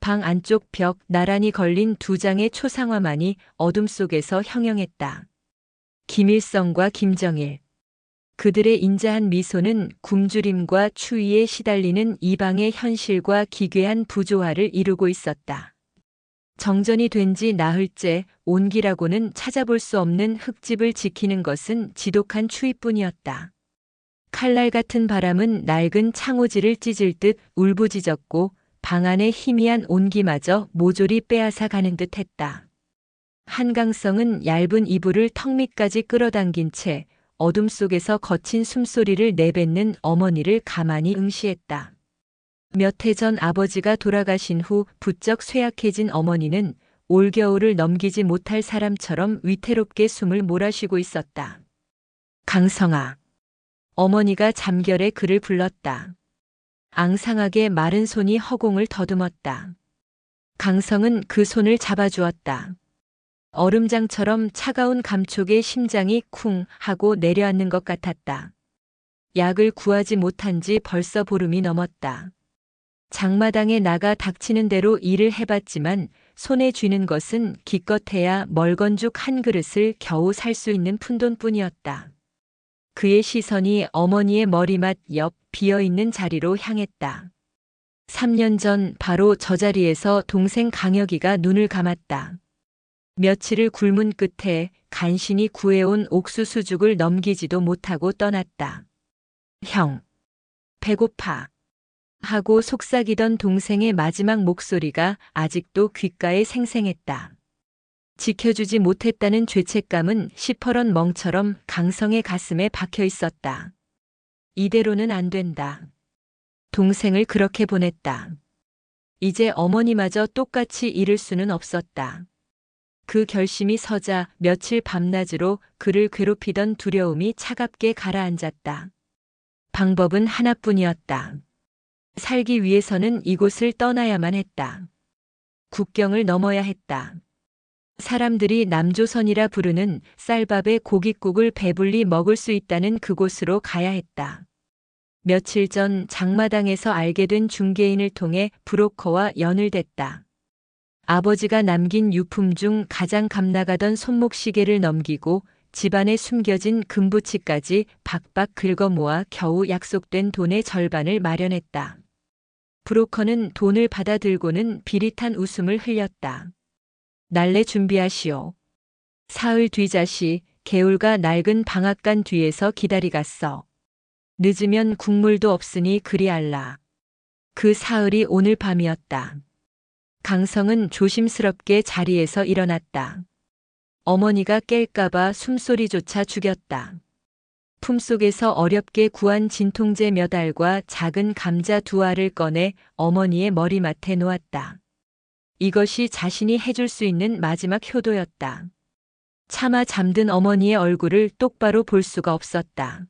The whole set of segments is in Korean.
방 안쪽 벽 나란히 걸린 두 장의 초상화만이 어둠 속에서 형형했다. 김일성과 김정일. 그들의 인자한 미소는 굶주림과 추위에 시달리는 이방의 현실과 기괴한 부조화를 이루고 있었다. 정전이 된 지 나흘째 온기라고는 찾아볼 수 없는 흙집을 지키는 것은 지독한 추위뿐이었다. 칼날 같은 바람은 낡은 창호지를 찢을 듯 울부짖었고 방 안의 희미한 온기마저 모조리 빼앗아 가는 듯 했다. 한강성은 얇은 이불을 턱 밑까지 끌어당긴 채 어둠 속에서 거친 숨소리를 내뱉는 어머니를 가만히 응시했다. 몇 해 전 아버지가 돌아가신 후 부쩍 쇠약해진 어머니는 올겨울을 넘기지 못할 사람처럼 위태롭게 숨을 몰아쉬고 있었다. 강성아. 어머니가 잠결에 그를 불렀다. 앙상하게 마른 손이 허공을 더듬었다. 강성은 그 손을 잡아주었다. 얼음장처럼 차가운 감촉에 심장이 쿵 하고 내려앉는 것 같았다. 약을 구하지 못한 지 벌써 보름이 넘었다. 장마당에 나가 닥치는 대로 일을 해봤지만 손에 쥐는 것은 기껏해야 멀건죽 한 그릇을 겨우 살 수 있는 푼돈뿐이었다. 그의 시선이 어머니의 머리맡 옆 비어있는 자리로 향했다. 3년 전 바로 저 자리에서 동생 강혁이가 눈을 감았다. 며칠을 굶은 끝에 간신히 구해온 옥수수죽을 넘기지도 못하고 떠났다. 형, 배고파. 하고 속삭이던 동생의 마지막 목소리가 아직도 귓가에 생생했다. 지켜주지 못했다는 죄책감은 시퍼런 멍처럼 강성의 가슴에 박혀 있었다. 이대로는 안 된다. 동생을 그렇게 보냈다. 이제 어머니마저 똑같이 잃을 수는 없었다. 그 결심이 서자 며칠 밤낮으로 그를 괴롭히던 두려움이 차갑게 가라앉았다. 방법은 하나뿐이었다. 살기 위해서는 이곳을 떠나야만 했다. 국경을 넘어야 했다. 사람들이 남조선이라 부르는 쌀밥에 고깃국을 배불리 먹을 수 있다는 그곳으로 가야 했다. 며칠 전 장마당에서 알게 된 중개인을 통해 브로커와 연을 댔다. 아버지가 남긴 유품 중 가장 값나가던 손목시계를 넘기고 집안에 숨겨진 금부치까지 박박 긁어 모아 겨우 약속된 돈의 절반을 마련했다. 브로커는 돈을 받아들고는 비릿한 웃음을 흘렸다. 날래 준비하시오. 사흘 뒤자시 개울가 낡은 방앗간 뒤에서 기다리갔어. 늦으면 국물도 없으니 그리 알라. 그 사흘이 오늘 밤이었다. 강성은 조심스럽게 자리에서 일어났다. 어머니가 깰까봐 숨소리조차 죽였다. 품속에서 어렵게 구한 진통제 몇 알과 작은 감자 두 알을 꺼내 어머니의 머리맡에 놓았다. 이것이 자신이 해줄 수 있는 마지막 효도였다. 차마 잠든 어머니의 얼굴을 똑바로 볼 수가 없었다.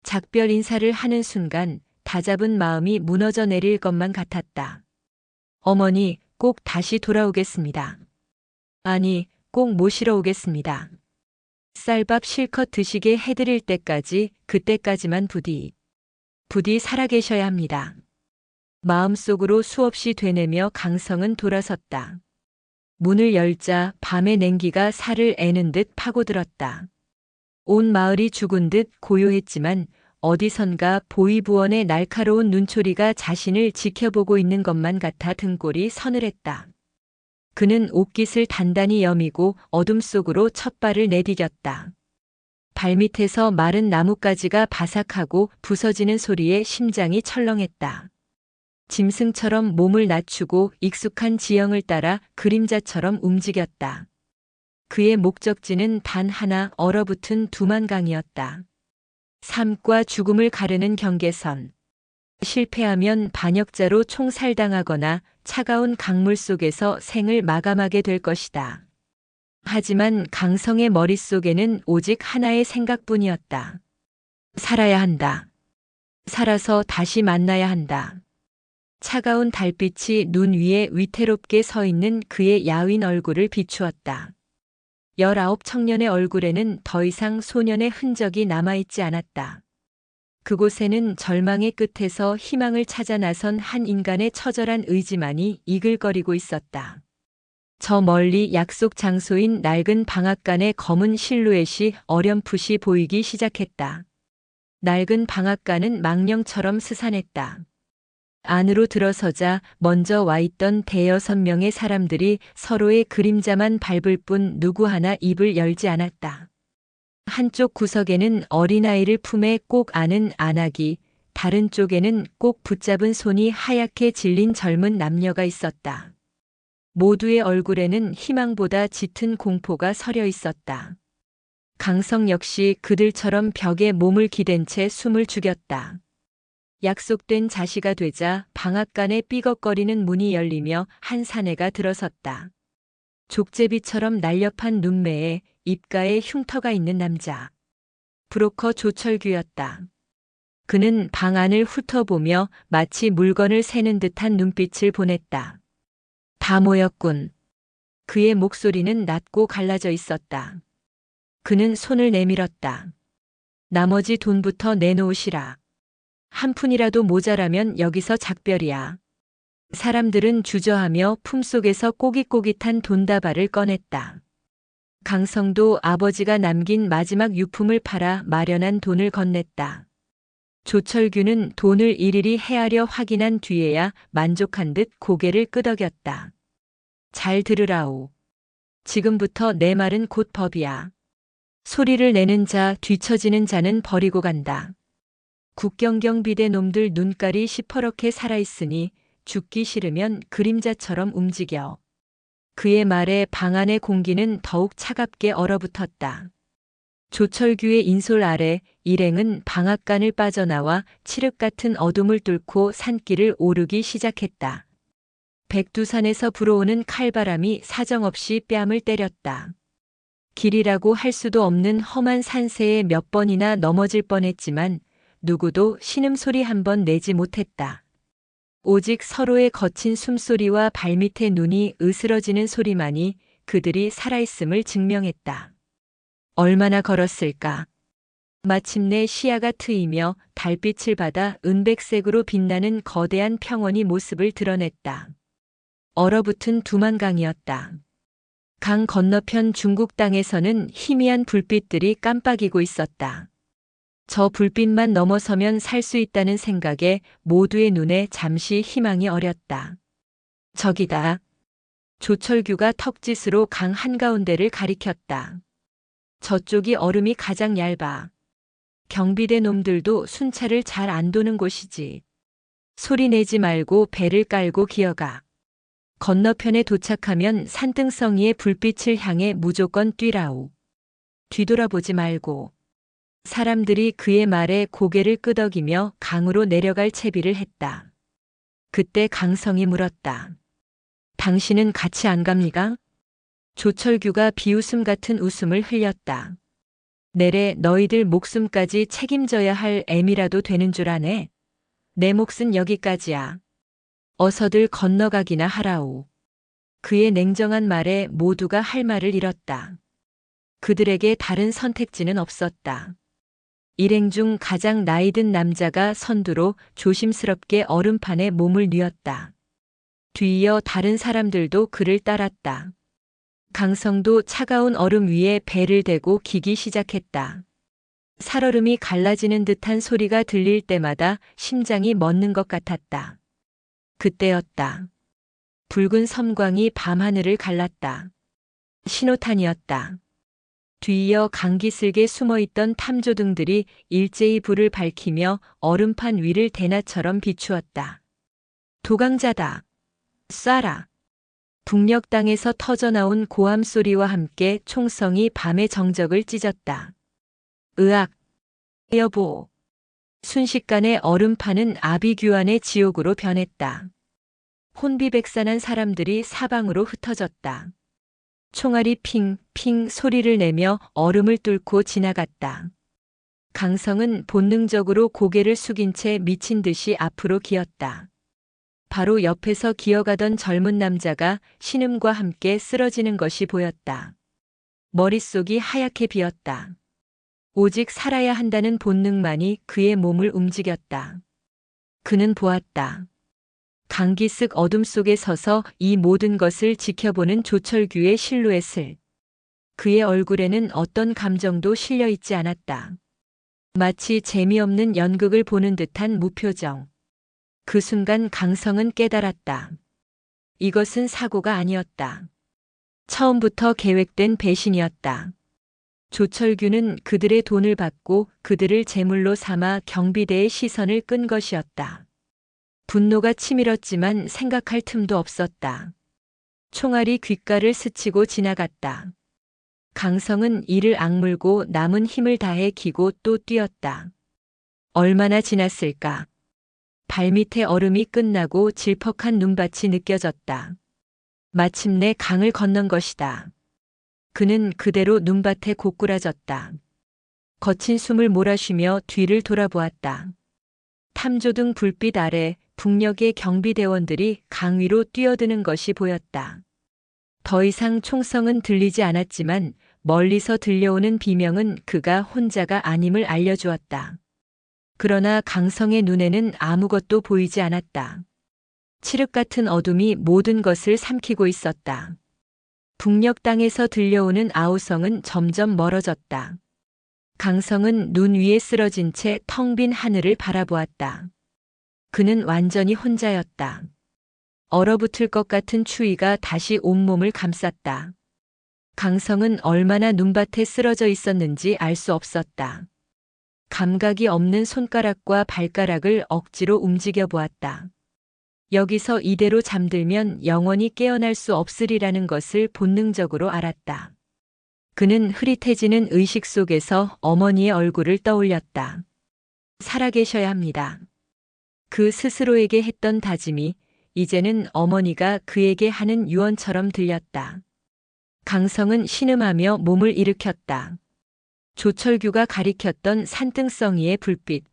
작별 인사를 하는 순간 다잡은 마음이 무너져 내릴 것만 같았다. 어머니, 꼭 다시 돌아오겠습니다. 아니, 꼭 모시러 오겠습니다. 쌀밥 실컷 드시게 해드릴 때까지 그때까지만 부디 살아계셔야 합니다. 마음속으로 수없이 되뇌며 강성은 돌아섰다. 문을 열자 밤의 냉기가 살을 애는 듯 파고들었다. 온 마을이 죽은 듯 고요했지만 어디선가 보이부원의 날카로운 눈초리가 자신을 지켜보고 있는 것만 같아 등골이 서늘했다. 그는 옷깃을 단단히 여미고 어둠 속으로 첫 발을 내디뎠다. 발밑에서 마른 나뭇가지가 바삭하고 부서지는 소리에 심장이 철렁했다. 짐승처럼 몸을 낮추고 익숙한 지형을 따라 그림자처럼 움직였다. 그의 목적지는 단 하나, 얼어붙은 두만강이었다. 삶과 죽음을 가르는 경계선. 실패하면 반역자로 총살당하거나 차가운 강물 속에서 생을 마감하게 될 것이다. 하지만 강성의 머릿속에는 오직 하나의 생각뿐이었다. 살아야 한다. 살아서 다시 만나야 한다. 차가운 달빛이 눈 위에 위태롭게 서 있는 그의 야윈 얼굴을 비추었다. 19 청년의 얼굴에는 더 이상 소년의 흔적이 남아있지 않았다. 그곳에는 절망의 끝에서 희망을 찾아 나선 한 인간의 처절한 의지만이 이글거리고 있었다. 저 멀리 약속 장소인 낡은 방앗간의 검은 실루엣이 어렴풋이 보이기 시작했다. 낡은 방앗간은 망령처럼 스산했다. 안으로 들어서자 먼저 와 있던 대여섯 명의 사람들이 서로의 그림자만 밟을 뿐 누구 하나 입을 열지 않았다. 한쪽 구석에는 어린아이를 품에 꼭 안은 아나기, 다른 쪽에는 꼭 붙잡은 손이 하얗게 질린 젊은 남녀가 있었다. 모두의 얼굴에는 희망보다 짙은 공포가 서려 있었다. 강성 역시 그들처럼 벽에 몸을 기댄 채 숨을 죽였다. 약속된 자시가 되자 방앗간에 삐걱거리는 문이 열리며 한 사내가 들어섰다. 족제비처럼 날렵한 눈매에 입가에 흉터가 있는 남자. 브로커 조철규였다. 그는 방 안을 훑어보며 마치 물건을 세는 듯한 눈빛을 보냈다. 다 모였군. 그의 목소리는 낮고 갈라져 있었다. 그는 손을 내밀었다. 나머지 돈부터 내놓으시라. 한 푼이라도 모자라면 여기서 작별이야. 사람들은 주저하며 품속에서 꼬깃꼬깃한 돈다발을 꺼냈다. 강성도 아버지가 남긴 마지막 유품을 팔아 마련한 돈을 건넸다. 조철규는 돈을 일일이 헤아려 확인한 뒤에야 만족한 듯 고개를 끄덕였다. 잘 들으라오. 지금부터 내 말은 곧 법이야. 소리를 내는 자, 뒤처지는 자는 버리고 간다. 국경경 비대 놈들 눈깔이 시퍼렇게 살아있으니 죽기 싫으면 그림자처럼 움직여. 그의 말에 방 안의 공기는 더욱 차갑게 얼어붙었다. 조철규의 인솔 아래 일행은 방앗간을 빠져나와 칠흑 같은 어둠을 뚫고 산길을 오르기 시작했다. 백두산에서 불어오는 칼바람이 사정없이 뺨을 때렸다. 길이라고 할 수도 없는 험한 산세에 몇 번이나 넘어질 뻔했지만 누구도 신음소리 한 번 내지 못했다. 오직 서로의 거친 숨소리와 발밑의 눈이 으스러지는 소리만이 그들이 살아있음을 증명했다. 얼마나 걸었을까? 마침내 시야가 트이며 달빛을 받아 은백색으로 빛나는 거대한 평원이 모습을 드러냈다. 얼어붙은 두만강이었다. 강 건너편 중국 땅에서는 희미한 불빛들이 깜빡이고 있었다. 저 불빛만 넘어서면 살 수 있다는 생각에 모두의 눈에 잠시 희망이 어렸다. 저기다. 조철규가 턱짓으로 강 한가운데를 가리켰다. 저쪽이 얼음이 가장 얇아. 경비대 놈들도 순찰을 잘 안 도는 곳이지. 소리 내지 말고 배를 깔고 기어가. 건너편에 도착하면 산등성이의 불빛을 향해 무조건 뛰라오. 뒤돌아보지 말고. 사람들이 그의 말에 고개를 끄덕이며 강으로 내려갈 채비를 했다. 그때 강성이 물었다. 당신은 같이 안 갑니까? 조철규가 비웃음 같은 웃음을 흘렸다. 내래 너희들 목숨까지 책임져야 할 애미라도 되는 줄 아네. 내 몫은 여기까지야. 어서들 건너가기나 하라오. 그의 냉정한 말에 모두가 할 말을 잃었다. 그들에게 다른 선택지는 없었다. 일행 중 가장 나이든 남자가 선두로 조심스럽게 얼음판에 몸을 뉘었다. 뒤이어 다른 사람들도 그를 따랐다. 강성도 차가운 얼음 위에 배를 대고 기기 시작했다. 살얼음이 갈라지는 듯한 소리가 들릴 때마다 심장이 멎는 것 같았다. 그때였다. 붉은 섬광이 밤하늘을 갈랐다. 신호탄이었다. 뒤이어 강기슭에 숨어있던 탐조등들이 일제히 불을 밝히며 얼음판 위를 대낮처럼 비추었다. 도강자다. 쏴라. 북녘 땅에서 터져나온 고함 소리와 함께 총성이 밤의 정적을 찢었다. 으악. 여보. 순식간에 얼음판은 아비규환의 지옥으로 변했다. 혼비백산한 사람들이 사방으로 흩어졌다. 총알이 핑핑 소리를 내며 얼음을 뚫고 지나갔다. 강성은 본능적으로 고개를 숙인 채 미친 듯이 앞으로 기었다. 바로 옆에서 기어가던 젊은 남자가 신음과 함께 쓰러지는 것이 보였다. 머릿속이 하얗게 비었다. 오직 살아야 한다는 본능만이 그의 몸을 움직였다. 그는 보았다. 강기슭 어둠 속에 서서 이 모든 것을 지켜보는 조철규의 실루엣을. 그의 얼굴에는 어떤 감정도 실려 있지 않았다. 마치 재미없는 연극을 보는 듯한 무표정. 그 순간 강성은 깨달았다. 이것은 사고가 아니었다. 처음부터 계획된 배신이었다. 조철규는 그들의 돈을 받고 그들을 제물로 삼아 경비대의 시선을 끈 것이었다. 분노가 치밀었지만 생각할 틈도 없었다. 총알이 귓가를 스치고 지나갔다. 강성은 이를 악물고 남은 힘을 다해 기고 또 뛰었다. 얼마나 지났을까? 발밑에 얼음이 끝나고 질퍽한 눈밭이 느껴졌다. 마침내 강을 건넌 것이다. 그는 그대로 눈밭에 고꾸라졌다. 거친 숨을 몰아쉬며 뒤를 돌아보았다. 탐조등 불빛 아래 북녘의 경비대원들이 강 위로 뛰어드는 것이 보였다. 더 이상 총성은 들리지 않았지만 멀리서 들려오는 비명은 그가 혼자가 아님을 알려주었다. 그러나 강성의 눈에는 아무것도 보이지 않았다. 칠흑 같은 어둠이 모든 것을 삼키고 있었다. 북녘 땅에서 들려오는 아우성은 점점 멀어졌다. 강성은 눈 위에 쓰러진 채 텅 빈 하늘을 바라보았다. 그는 완전히 혼자였다. 얼어붙을 것 같은 추위가 다시 온몸을 감쌌다. 강성은 얼마나 눈밭에 쓰러져 있었는지 알 수 없었다. 감각이 없는 손가락과 발가락을 억지로 움직여 보았다. 여기서 이대로 잠들면 영원히 깨어날 수 없으리라는 것을 본능적으로 알았다. 그는 흐릿해지는 의식 속에서 어머니의 얼굴을 떠올렸다. 살아계셔야 합니다. 그 스스로에게 했던 다짐이 이제는 어머니가 그에게 하는 유언처럼 들렸다. 강성은 신음하며 몸을 일으켰다. 조철규가 가리켰던 산등성이의 불빛.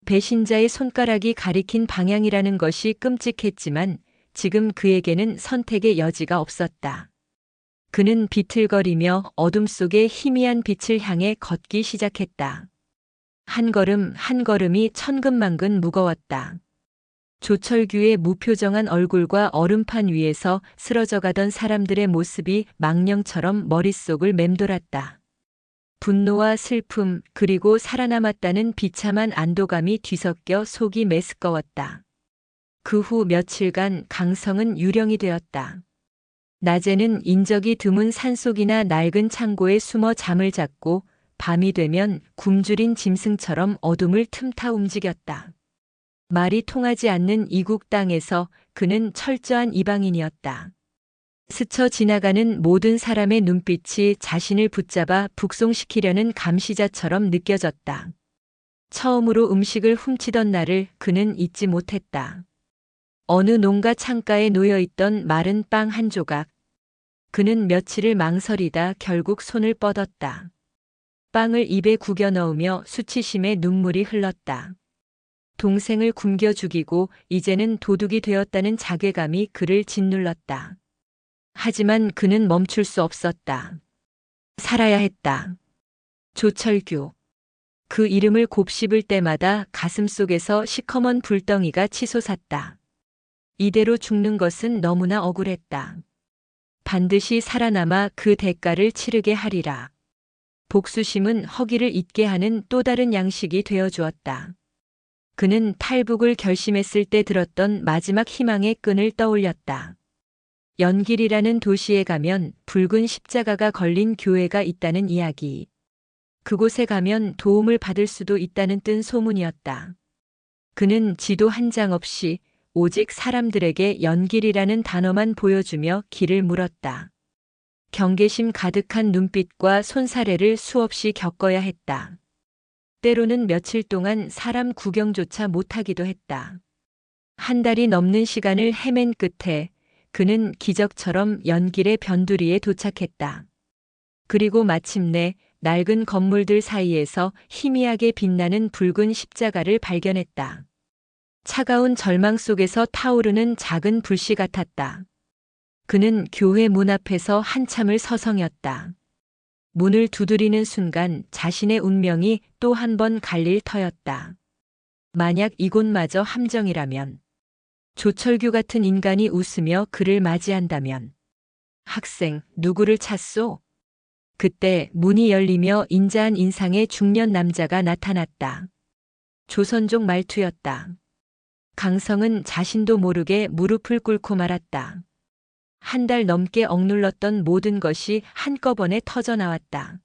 배신자의 손가락이 가리킨 방향이라는 것이 끔찍했지만 지금 그에게는 선택의 여지가 없었다. 그는 비틀거리며 어둠 속의 희미한 빛을 향해 걷기 시작했다. 한 걸음 한 걸음이 천근만근 무거웠다. 조철규의 무표정한 얼굴과 얼음판 위에서 쓰러져가던 사람들의 모습이 망령처럼 머릿속을 맴돌았다. 분노와 슬픔 그리고 살아남았다는 비참한 안도감이 뒤섞여 속이 메스꺼웠다. 그 후 며칠간 강성은 유령이 되었다. 낮에는 인적이 드문 산속이나 낡은 창고에 숨어 잠을 잤고 밤이 되면 굶주린 짐승처럼 어둠을 틈타 움직였다. 말이 통하지 않는 이국 땅에서 그는 철저한 이방인이었다. 스쳐 지나가는 모든 사람의 눈빛이 자신을 붙잡아 북송시키려는 감시자처럼 느껴졌다. 처음으로 음식을 훔치던 날을 그는 잊지 못했다. 어느 농가 창가에 놓여있던 마른 빵 한 조각. 그는 며칠을 망설이다 결국 손을 뻗었다. 빵을 입에 구겨 넣으며 수치심에 눈물이 흘렀다. 동생을 굶겨 죽이고 이제는 도둑이 되었다는 자괴감이 그를 짓눌렀다. 하지만 그는 멈출 수 없었다. 살아야 했다. 조철규. 그 이름을 곱씹을 때마다 가슴속에서 시커먼 불덩이가 치솟았다. 이대로 죽는 것은 너무나 억울했다. 반드시 살아남아 그 대가를 치르게 하리라. 복수심은 허기를 잊게 하는 또 다른 양식이 되어 주었다. 그는 탈북을 결심했을 때 들었던 마지막 희망의 끈을 떠올렸다. 연길이라는 도시에 가면 붉은 십자가가 걸린 교회가 있다는 이야기. 그곳에 가면 도움을 받을 수도 있다는 뜬 소문이었다. 그는 지도 한 장 없이 오직 사람들에게 연길이라는 단어만 보여주며 길을 물었다. 경계심 가득한 눈빛과 손사래를 수없이 겪어야 했다. 때로는 며칠 동안 사람 구경조차 못하기도 했다. 한 달이 넘는 시간을 헤맨 끝에 그는 기적처럼 연길의 변두리에 도착했다. 그리고 마침내 낡은 건물들 사이에서 희미하게 빛나는 붉은 십자가를 발견했다. 차가운 절망 속에서 타오르는 작은 불씨 같았다. 그는 교회 문 앞에서 한참을 서성였다. 문을 두드리는 순간 자신의 운명이 또 한 번 갈릴 터였다. 만약 이곳마저 함정이라면, 조철규 같은 인간이 웃으며 그를 맞이한다면, 학생, 누구를 찾소? 그때 문이 열리며 인자한 인상의 중년 남자가 나타났다. 조선족 말투였다. 강성은 자신도 모르게 무릎을 꿇고 말았다. 한 달 넘게 억눌렀던 모든 것이 한꺼번에 터져나왔다.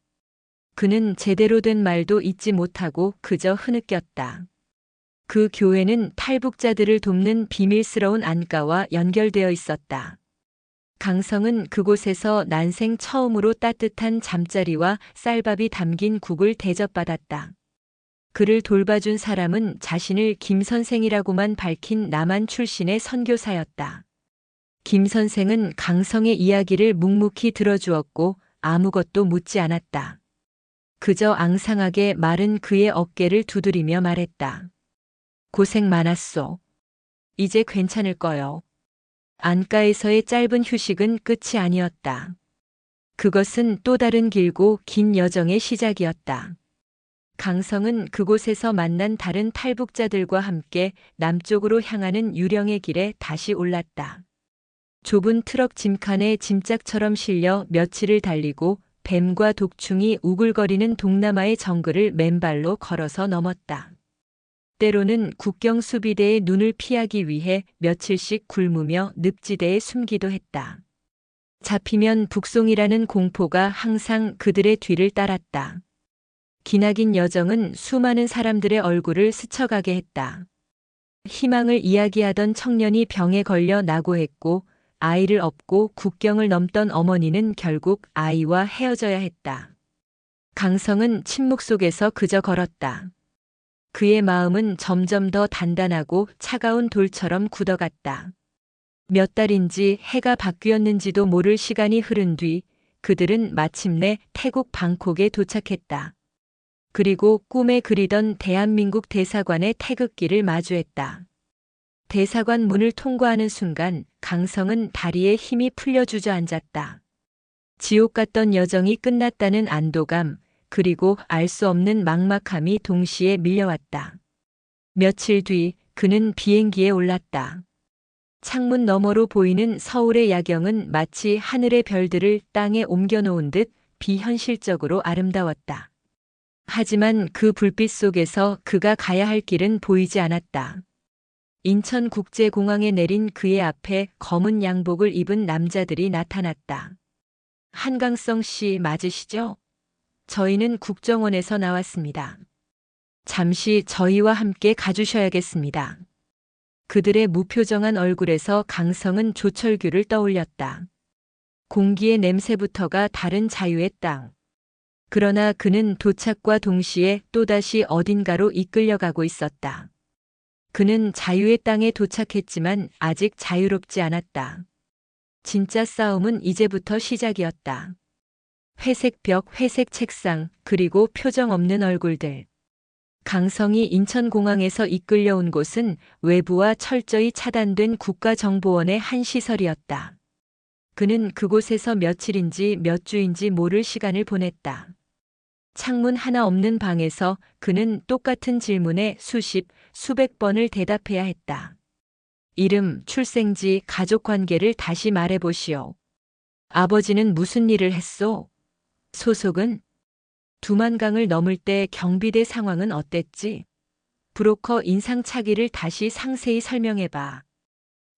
그는 제대로 된 말도 잊지 못하고 그저 흐느꼈다. 그 교회는 탈북자들을 돕는 비밀스러운 안가와 연결되어 있었다. 강성은 그곳에서 난생 처음으로 따뜻한 잠자리와 쌀밥이 담긴 국을 대접받았다. 그를 돌봐준 사람은 자신을 김 선생이라고만 밝힌 남한 출신의 선교사였다. 김 선생은 강성의 이야기를 묵묵히 들어주었고 아무것도 묻지 않았다. 그저 앙상하게 마른 그의 어깨를 두드리며 말했다. 고생 많았소. 이제 괜찮을 거요. 안가에서의 짧은 휴식은 끝이 아니었다. 그것은 또 다른 길고 긴 여정의 시작이었다. 강성은 그곳에서 만난 다른 탈북자들과 함께 남쪽으로 향하는 유령의 길에 다시 올랐다. 좁은 트럭 짐칸에 짐짝처럼 실려 며칠을 달리고 뱀과 독충이 우글거리는 동남아의 정글을 맨발로 걸어서 넘었다. 때로는 국경 수비대의 눈을 피하기 위해 며칠씩 굶으며 늪지대에 숨기도 했다. 잡히면 북송이라는 공포가 항상 그들의 뒤를 따랐다. 기나긴 여정은 수많은 사람들의 얼굴을 스쳐가게 했다. 희망을 이야기하던 청년이 병에 걸려 낙오했고 아이를 업고 국경을 넘던 어머니는 결국 아이와 헤어져야 했다. 강성은 침묵 속에서 그저 걸었다. 그의 마음은 점점 더 단단하고 차가운 돌처럼 굳어갔다. 몇 달인지 해가 바뀌었는지도 모를 시간이 흐른 뒤 그들은 마침내 태국 방콕에 도착했다. 그리고 꿈에 그리던 대한민국 대사관의 태극기를 마주했다. 대사관 문을 통과하는 순간 강성은 다리에 힘이 풀려 주저앉았다. 지옥 같던 여정이 끝났다는 안도감, 그리고 알 수 없는 막막함이 동시에 밀려왔다. 며칠 뒤 그는 비행기에 올랐다. 창문 너머로 보이는 서울의 야경은 마치 하늘의 별들을 땅에 옮겨놓은 듯 비현실적으로 아름다웠다. 하지만 그 불빛 속에서 그가 가야 할 길은 보이지 않았다. 인천국제공항에 내린 그의 앞에 검은 양복을 입은 남자들이 나타났다. 한강성 씨 맞으시죠? 저희는 국정원에서 나왔습니다. 잠시 저희와 함께 가주셔야겠습니다. 그들의 무표정한 얼굴에서 강성은 조철규를 떠올렸다. 공기의 냄새부터가 다른 자유의 땅. 그러나 그는 도착과 동시에 또다시 어딘가로 이끌려가고 있었다. 그는 자유의 땅에 도착했지만 아직 자유롭지 않았다. 진짜 싸움은 이제부터 시작이었다. 회색 벽, 회색 책상, 그리고 표정 없는 얼굴들. 강성이 인천공항에서 이끌려온 곳은 외부와 철저히 차단된 국가정보원의 한 시설이었다. 그는 그곳에서 며칠인지 몇 주인지 모를 시간을 보냈다. 창문 하나 없는 방에서 그는 똑같은 질문에 수십, 수백 번을 대답해야 했다. 이름, 출생지, 가족관계를 다시 말해보시오. 아버지는 무슨 일을 했소? 소속은? 두만강을 넘을 때 경비대 상황은 어땠지? 브로커 인상착의를 다시 상세히 설명해봐.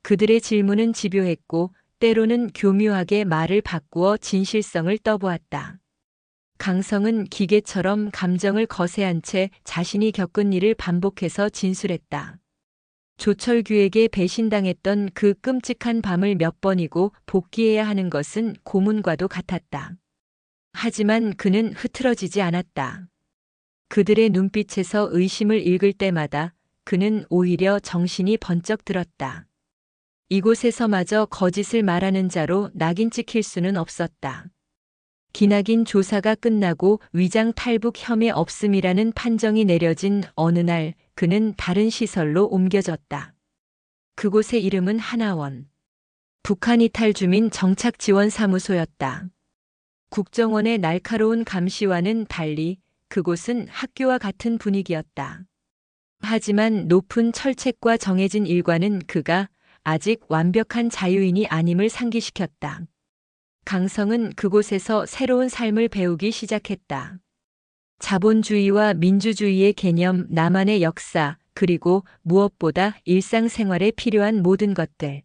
그들의 질문은 집요했고 때로는 교묘하게 말을 바꾸어 진실성을 떠보았다. 강성은 기계처럼 감정을 거세한 채 자신이 겪은 일을 반복해서 진술했다. 조철규에게 배신당했던 그 끔찍한 밤을 몇 번이고 복귀해야 하는 것은 고문과도 같았다. 하지만 그는 흐트러지지 않았다. 그들의 눈빛에서 의심을 읽을 때마다 그는 오히려 정신이 번쩍 들었다. 이곳에서마저 거짓을 말하는 자로 낙인 찍힐 수는 없었다. 기나긴 조사가 끝나고 위장 탈북 혐의 없음이라는 판정이 내려진 어느 날 그는 다른 시설로 옮겨졌다. 그곳의 이름은 하나원. 북한 이탈 주민 정착 지원 사무소였다. 국정원의 날카로운 감시와는 달리 그곳은 학교와 같은 분위기였다. 하지만 높은 철책과 정해진 일과는 그가 아직 완벽한 자유인이 아님을 상기시켰다. 강성은 그곳에서 새로운 삶을 배우기 시작했다. 자본주의와 민주주의의 개념, 나만의 역사, 그리고 무엇보다 일상생활에 필요한 모든 것들.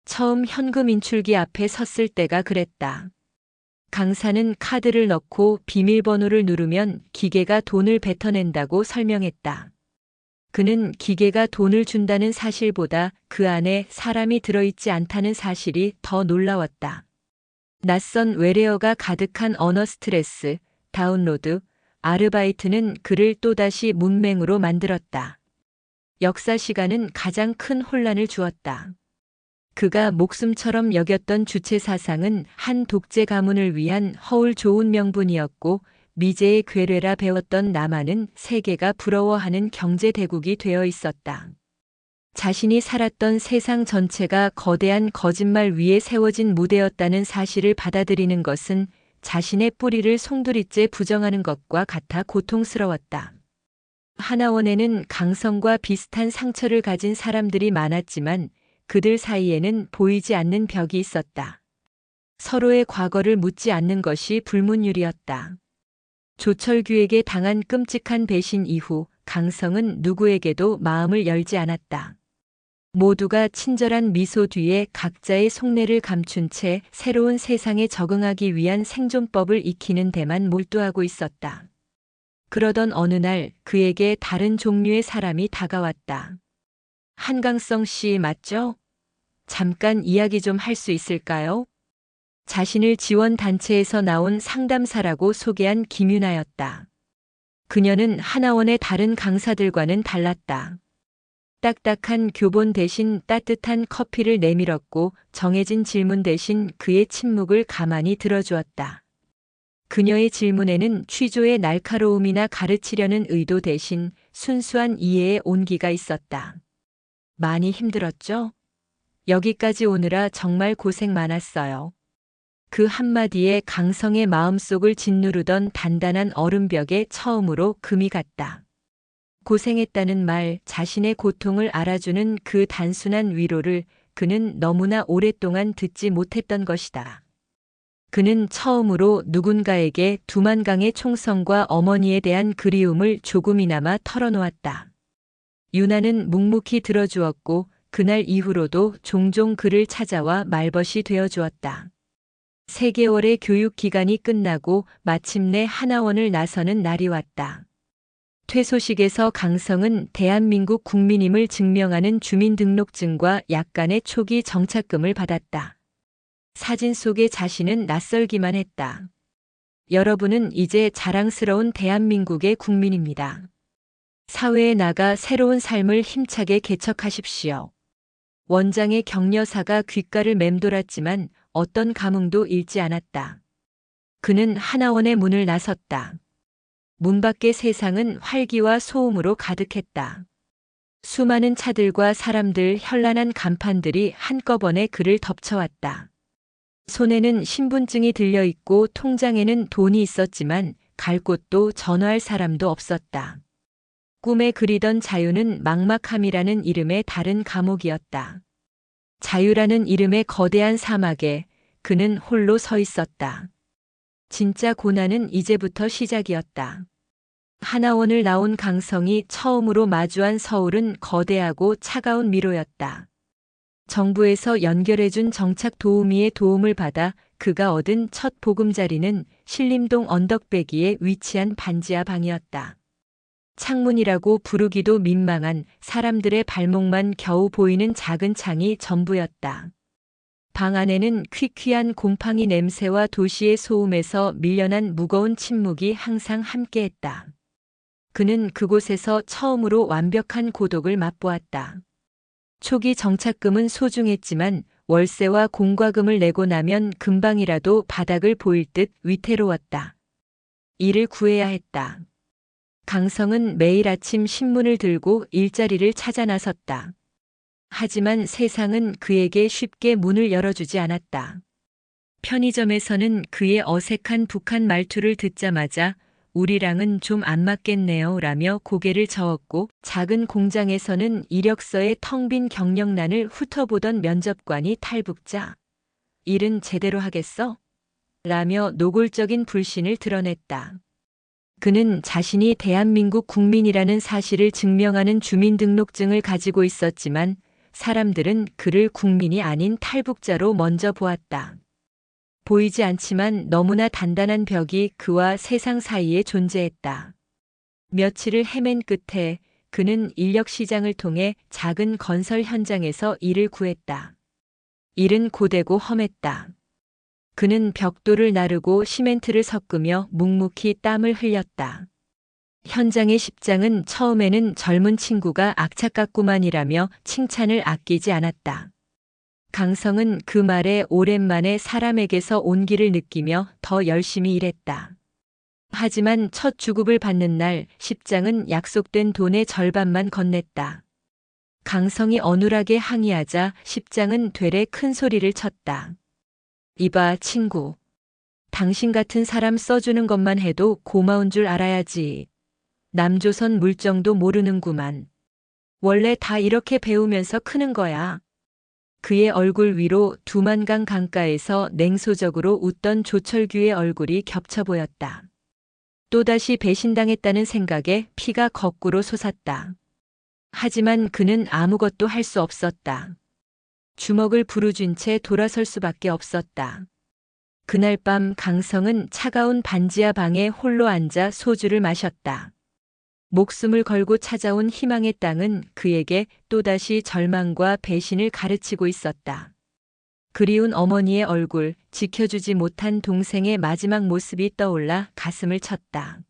처음 현금 인출기 앞에 섰을 때가 그랬다. 강사는 카드를 넣고 비밀번호를 누르면 기계가 돈을 뱉어낸다고 설명했다. 그는 기계가 돈을 준다는 사실보다 그 안에 사람이 들어있지 않다는 사실이 더 놀라웠다. 낯선 외래어가 가득한 언어 스트레스, 다운로드, 아르바이트는 그를 또다시 문맹으로 만들었다. 역사 시간은 가장 큰 혼란을 주었다. 그가 목숨처럼 여겼던 주체 사상은 한 독재 가문을 위한 허울 좋은 명분이었고 미제의 괴뢰라 배웠던 남한은 세계가 부러워하는 경제 대국이 되어 있었다. 자신이 살았던 세상 전체가 거대한 거짓말 위에 세워진 무대였다는 사실을 받아들이는 것은 자신의 뿌리를 송두리째 부정하는 것과 같아 고통스러웠다. 하나원에는 강성과 비슷한 상처를 가진 사람들이 많았지만 그들 사이에는 보이지 않는 벽이 있었다. 서로의 과거를 묻지 않는 것이 불문율이었다. 조철규에게 당한 끔찍한 배신 이후 강성은 누구에게도 마음을 열지 않았다. 모두가 친절한 미소 뒤에 각자의 속내를 감춘 채 새로운 세상에 적응하기 위한 생존법을 익히는 데만 몰두하고 있었다. 그러던 어느 날 그에게 다른 종류의 사람이 다가왔다. 한강성 씨 맞죠? 잠깐 이야기 좀 할 수 있을까요? 자신을 지원단체에서 나온 상담사라고 소개한 김윤아였다. 그녀는 하나원의 다른 강사들과는 달랐다. 딱딱한 교본 대신 따뜻한 커피를 내밀었고 정해진 질문 대신 그의 침묵을 가만히 들어주었다. 그녀의 질문에는 취조의 날카로움이나 가르치려는 의도 대신 순수한 이해의 온기가 있었다. 많이 힘들었죠? 여기까지 오느라 정말 고생 많았어요. 그 한마디에 강성의 마음속을 짓누르던 단단한 얼음벽에 처음으로 금이 갔다. 고생했다는 말, 자신의 고통을 알아주는 그 단순한 위로를 그는 너무나 오랫동안 듣지 못했던 것이다. 그는 처음으로 누군가에게 두만강의 총성과 어머니에 대한 그리움을 조금이나마 털어놓았다. 유나는 묵묵히 들어주었고 그날 이후로도 종종 그를 찾아와 말벗이 되어주었다. 3개월의 교육 기간이 끝나고 마침내 하나원을 나서는 날이 왔다. 퇴소식에서 강성은 대한민국 국민임을 증명하는 주민등록증과 약간의 초기 정착금을 받았다. 사진 속의 자신은 낯설기만 했다. 여러분은 이제 자랑스러운 대한민국의 국민입니다. 사회에 나가 새로운 삶을 힘차게 개척하십시오. 원장의 격려사가 귓가를 맴돌았지만 어떤 감흥도 잃지 않았다. 그는 하나원의 문을 나섰다. 문 밖의 세상은 활기와 소음으로 가득했다. 수많은 차들과 사람들, 현란한 간판들이 한꺼번에 그를 덮쳐왔다. 손에는 신분증이 들려있고 통장에는 돈이 있었지만 갈 곳도 전화할 사람도 없었다. 꿈에 그리던 자유는 막막함이라는 이름의 다른 감옥이었다. 자유라는 이름의 거대한 사막에 그는 홀로 서 있었다. 진짜 고난은 이제부터 시작이었다. 하나원을 나온 강성이 처음으로 마주한 서울은 거대하고 차가운 미로였다. 정부에서 연결해준 정착 도우미의 도움을 받아 그가 얻은 첫 보금자리는 신림동 언덕배기에 위치한 반지하 방이었다. 창문이라고 부르기도 민망한 사람들의 발목만 겨우 보이는 작은 창이 전부였다. 방 안에는 퀴퀴한 곰팡이 냄새와 도시의 소음에서 밀려난 무거운 침묵이 항상 함께했다. 그는 그곳에서 처음으로 완벽한 고독을 맛보았다. 초기 정착금은 소중했지만 월세와 공과금을 내고 나면 금방이라도 바닥을 보일 듯 위태로웠다. 일을 구해야 했다. 강성은 매일 아침 신문을 들고 일자리를 찾아 나섰다. 하지만 세상은 그에게 쉽게 문을 열어주지 않았다. 편의점에서는 그의 어색한 북한 말투를 듣자마자 우리랑은 좀 안 맞겠네요 라며 고개를 저었고, 작은 공장에서는 이력서에 텅 빈 경력란을 훑어보던 면접관이 탈북자. 일은 제대로 하겠어? 라며 노골적인 불신을 드러냈다. 그는 자신이 대한민국 국민이라는 사실을 증명하는 주민등록증을 가지고 있었지만 사람들은 그를 국민이 아닌 탈북자로 먼저 보았다. 보이지 않지만 너무나 단단한 벽이 그와 세상 사이에 존재했다. 며칠을 헤맨 끝에 그는 인력시장을 통해 작은 건설 현장에서 일을 구했다. 일은 고되고 험했다. 그는 벽돌을 나르고 시멘트를 섞으며 묵묵히 땀을 흘렸다. 현장의 십장은 처음에는 젊은 친구가 악착 같구만이라며 칭찬을 아끼지 않았다. 강성은 그 말에 오랜만에 사람에게서 온기를 느끼며 더 열심히 일했다. 하지만 첫 주급을 받는 날 십장은 약속된 돈의 절반만 건넸다. 강성이 어눌하게 항의하자 십장은 되레 큰 소리를 쳤다. 이봐 친구. 당신 같은 사람 써주는 것만 해도 고마운 줄 알아야지. 남조선 물정도 모르는구만. 원래 다 이렇게 배우면서 크는 거야. 그의 얼굴 위로 두만강 강가에서 냉소적으로 웃던 조철규의 얼굴이 겹쳐 보였다. 또다시 배신당했다는 생각에 피가 거꾸로 솟았다. 하지만 그는 아무것도 할 수 없었다. 주먹을 부르쥔 채 돌아설 수밖에 없었다. 그날 밤 강성은 차가운 반지하 방에 홀로 앉아 소주를 마셨다. 목숨을 걸고 찾아온 희망의 땅은 그에게 또다시 절망과 배신을 가르치고 있었다. 그리운 어머니의 얼굴, 지켜주지 못한 동생의 마지막 모습이 떠올라 가슴을 쳤다.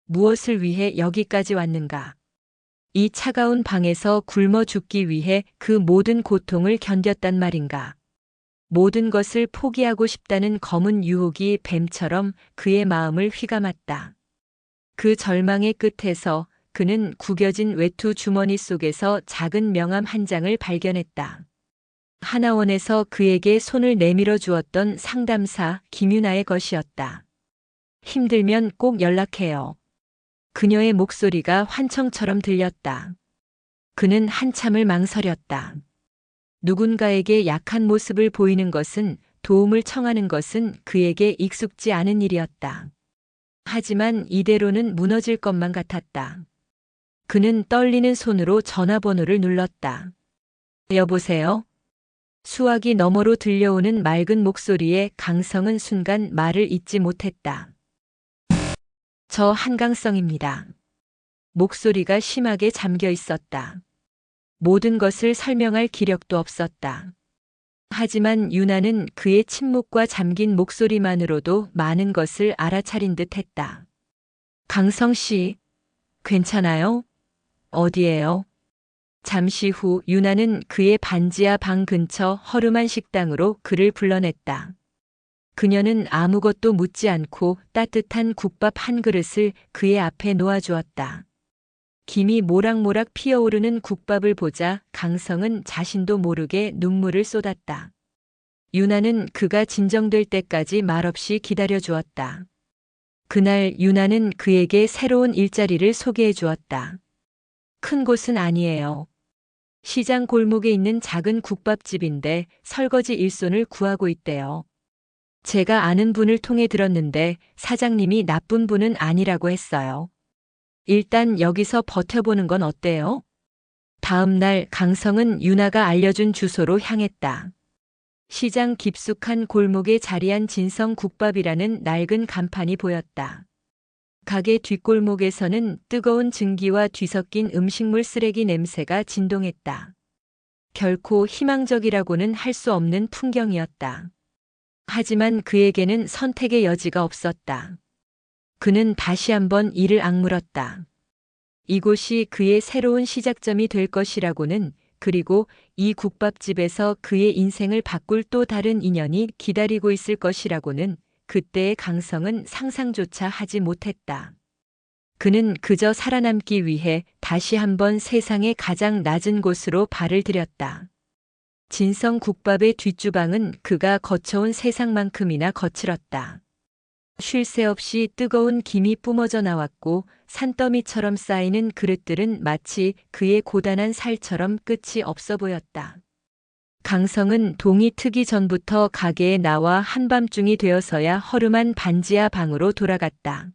무엇을 위해 여기까지 왔는가? 이 차가운 방에서 굶어 죽기 위해 그 모든 고통을 견뎠단 말인가? 모든 것을 포기하고 싶다는 검은 유혹이 뱀처럼 그의 마음을 휘감았다. 그 절망의 끝에서 그는 구겨진 외투 주머니 속에서 작은 명함 한 장을 발견했다. 하나원에서 그에게 손을 내밀어 주었던 상담사 김유나의 것이었다. 힘들면 꼭 연락해요. 그녀의 목소리가 환청처럼 들렸다. 그는 한참을 망설였다. 누군가에게 약한 모습을 보이는 것은, 도움을 청하는 것은 그에게 익숙지 않은 일이었다. 하지만 이대로는 무너질 것만 같았다. 그는 떨리는 손으로 전화번호를 눌렀다. 여보세요? 수화기 너머로 들려오는 맑은 목소리에 강성은 순간 말을 잇지 못했다. 저 한강성입니다. 목소리가 심하게 잠겨 있었다. 모든 것을 설명할 기력도 없었다. 하지만 유나는 그의 침묵과 잠긴 목소리만으로도 많은 것을 알아차린 듯 했다. 강성 씨, 괜찮아요? 어디에요? 잠시 후 유나는 그의 반지하 방 근처 허름한 식당으로 그를 불러냈다. 그녀는 아무것도 묻지 않고 따뜻한 국밥 한 그릇을 그의 앞에 놓아주었다. 김이 모락모락 피어오르는 국밥을 보자 강성은 자신도 모르게 눈물을 쏟았다. 유나는 그가 진정될 때까지 말없이 기다려 주었다. 그날 유나는 그에게 새로운 일자리를 소개해 주었다. 큰 곳은 아니에요. 시장 골목에 있는 작은 국밥집인데 설거지 일손을 구하고 있대요. 제가 아는 분을 통해 들었는데 사장님이 나쁜 분은 아니라고 했어요. 일단 여기서 버텨보는 건 어때요? 다음 날 강성은 유나가 알려준 주소로 향했다. 시장 깊숙한 골목에 자리한 진성국밥이라는 낡은 간판이 보였다. 가게 뒷골목에서는 뜨거운 증기와 뒤섞인 음식물 쓰레기 냄새가 진동했다. 결코 희망적이라고는 할 수 없는 풍경이었다. 하지만 그에게는 선택의 여지가 없었다. 그는 다시 한번 이를 악물었다. 이곳이 그의 새로운 시작점이 될 것이라고는, 그리고 이 국밥집에서 그의 인생을 바꿀 또 다른 인연이 기다리고 있을 것이라고는 그때의 강성은 상상조차 하지 못했다. 그는 그저 살아남기 위해 다시 한번 세상의 가장 낮은 곳으로 발을 들였다. 진성 국밥의 뒷주방은 그가 거쳐온 세상만큼이나 거칠었다. 쉴 새 없이 뜨거운 김이 뿜어져 나왔고 산더미처럼 쌓이는 그릇들은 마치 그의 고단한 살처럼 끝이 없어 보였다. 강성은 동이 트기 전부터 가게에 나와 한밤중이 되어서야 허름한 반지하 방으로 돌아갔다.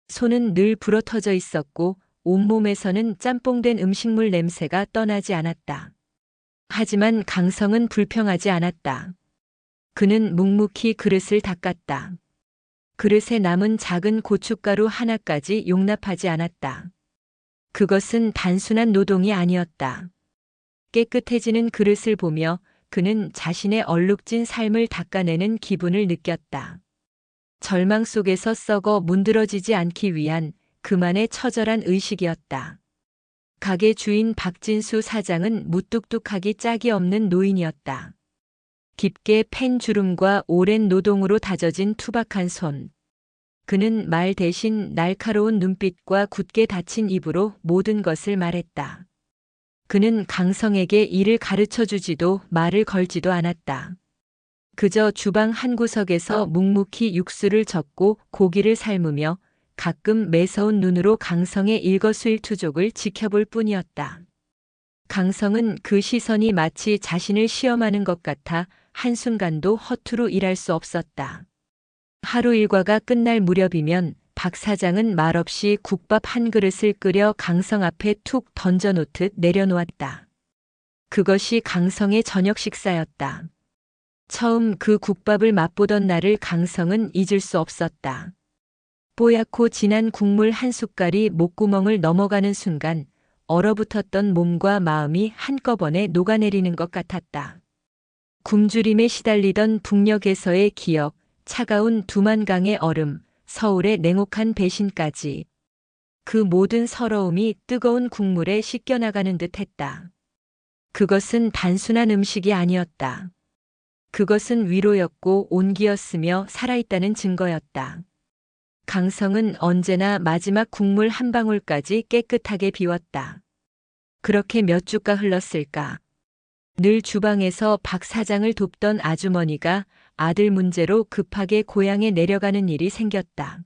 손은 늘 불어터져 있었고 온몸에서는 짬뽕된 음식물 냄새가 떠나지 않았다. 하지만 강성은 불평하지 않았다. 그는 묵묵히 그릇을 닦았다. 그릇에 남은 작은 고춧가루 하나까지 용납하지 않았다. 그것은 단순한 노동이 아니었다. 깨끗해지는 그릇을 보며 그는 자신의 얼룩진 삶을 닦아내는 기분을 느꼈다. 절망 속에서 썩어 문드러지지 않기 위한 그만의 처절한 의식이었다. 가게 주인 박진수 사장은 무뚝뚝하기 짝이 없는 노인이었다. 깊게 팬 주름과 오랜 노동으로 다져진 투박한 손. 그는 말 대신 날카로운 눈빛과 굳게 닫힌 입으로 모든 것을 말했다. 그는 강성에게 일을 가르쳐 주지도 말을 걸지도 않았다. 그저 주방 한 구석에서 묵묵히 육수를 젓고 고기를 삶으며 가끔 매서운 눈으로 강성의 일거수일투족을 지켜볼 뿐이었다. 강성은 그 시선이 마치 자신을 시험하는 것 같아 한순간도 허투루 일할 수 없었다. 하루 일과가 끝날 무렵이면 박 사장은 말없이 국밥 한 그릇을 끓여 강성 앞에 툭 던져놓듯 내려놓았다. 그것이 강성의 저녁 식사였다. 처음 그 국밥을 맛보던 날을 강성은 잊을 수 없었다. 뽀얗고 진한 국물 한 숟갈이 목구멍을 넘어가는 순간 얼어붙었던 몸과 마음이 한꺼번에 녹아내리는 것 같았다. 굶주림에 시달리던 북녘에서의 기억, 차가운 두만강의 얼음, 서울의 냉혹한 배신까지 그 모든 서러움이 뜨거운 국물에 씻겨나가는 듯 했다. 그것은 단순한 음식이 아니었다. 그것은 위로였고 온기였으며 살아있다는 증거였다. 강성은 언제나 마지막 국물 한 방울까지 깨끗하게 비웠다. 그렇게 몇 주가 흘렀을까? 늘 주방에서 박 사장을 돕던 아주머니가 아들 문제로 급하게 고향에 내려가는 일이 생겼다.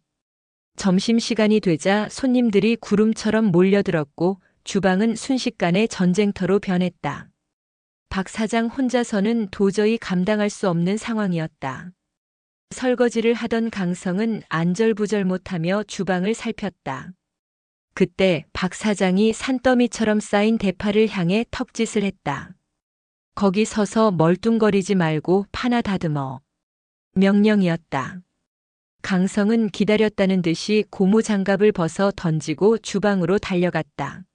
점심시간이 되자 손님들이 구름처럼 몰려들었고 주방은 순식간에 전쟁터로 변했다. 박 사장 혼자서는 도저히 감당할 수 없는 상황이었다. 설거지를 하던 강성은 안절부절 못하며 주방을 살폈다. 그때 박 사장이 산더미처럼 쌓인 대파를 향해 턱짓을 했다. 거기 서서 멀뚱거리지 말고 파나 다듬어. 명령이었다. 강성은 기다렸다는 듯이 고무장갑을 벗어 던지고 주방으로 달려갔다.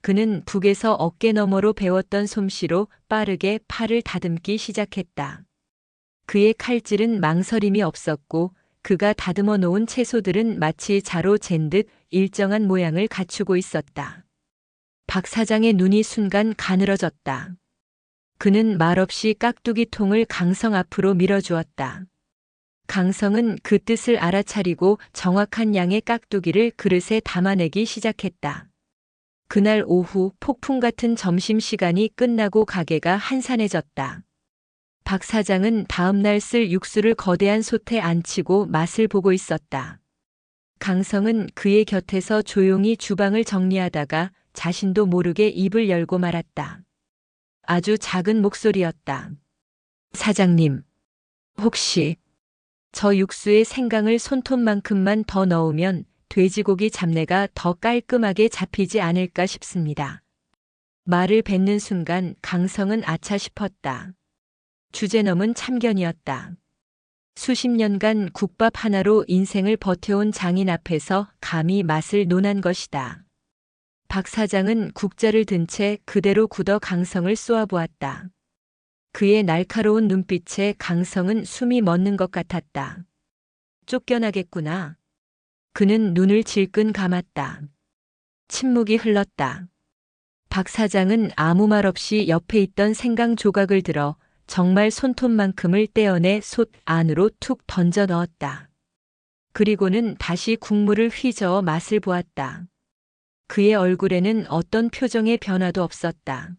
그는 북에서 어깨 너머로 배웠던 솜씨로 빠르게 파를 다듬기 시작했다. 그의 칼질은 망설임이 없었고 그가 다듬어 놓은 채소들은 마치 자로 잰 듯 일정한 모양을 갖추고 있었다. 박 사장의 눈이 순간 가늘어졌다. 그는 말없이 깍두기 통을 강성 앞으로 밀어주었다. 강성은 그 뜻을 알아차리고 정확한 양의 깍두기를 그릇에 담아내기 시작했다. 그날 오후 폭풍 같은 점심시간이 끝나고 가게가 한산해졌다. 박 사장은 다음날 쓸 육수를 거대한 솥에 안치고 맛을 보고 있었다. 강성은 그의 곁에서 조용히 주방을 정리하다가 자신도 모르게 입을 열고 말았다. 아주 작은 목소리였다. 사장님, 혹시 저 육수에 생강을 손톱만큼만 더 넣으면 돼지고기 잡내가 더 깔끔하게 잡히지 않을까 싶습니다. 말을 뱉는 순간 강성은 아차 싶었다. 주제넘은 참견이었다. 수십 년간 국밥 하나로 인생을 버텨온 장인 앞에서 감히 맛을 논한 것이다. 박 사장은 국자를 든 채 그대로 굳어 강성을 쏘아보았다. 그의 날카로운 눈빛에 강성은 숨이 멎는 것 같았다. 쫓겨나겠구나. 그는 눈을 질끈 감았다. 침묵이 흘렀다. 박 사장은 아무 말 없이 옆에 있던 생강 조각을 들어 정말 손톱만큼을 떼어내 솥 안으로 툭 던져 넣었다. 그리고는 다시 국물을 휘저어 맛을 보았다. 그의 얼굴에는 어떤 표정의 변화도 없었다.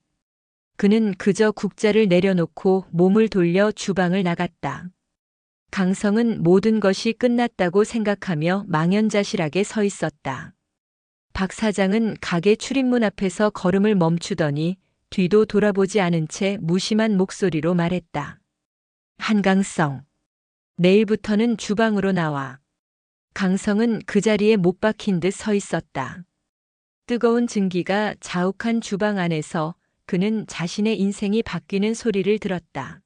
그는 그저 국자를 내려놓고 몸을 돌려 주방을 나갔다. 강성은 모든 것이 끝났다고 생각하며 망연자실하게 서 있었다. 박 사장은 가게 출입문 앞에서 걸음을 멈추더니 뒤도 돌아보지 않은 채 무심한 목소리로 말했다. 한강성, 내일부터는 주방으로 나와. 강성은 그 자리에 못 박힌 듯 서 있었다. 뜨거운 증기가 자욱한 주방 안에서 그는 자신의 인생이 바뀌는 소리를 들었다.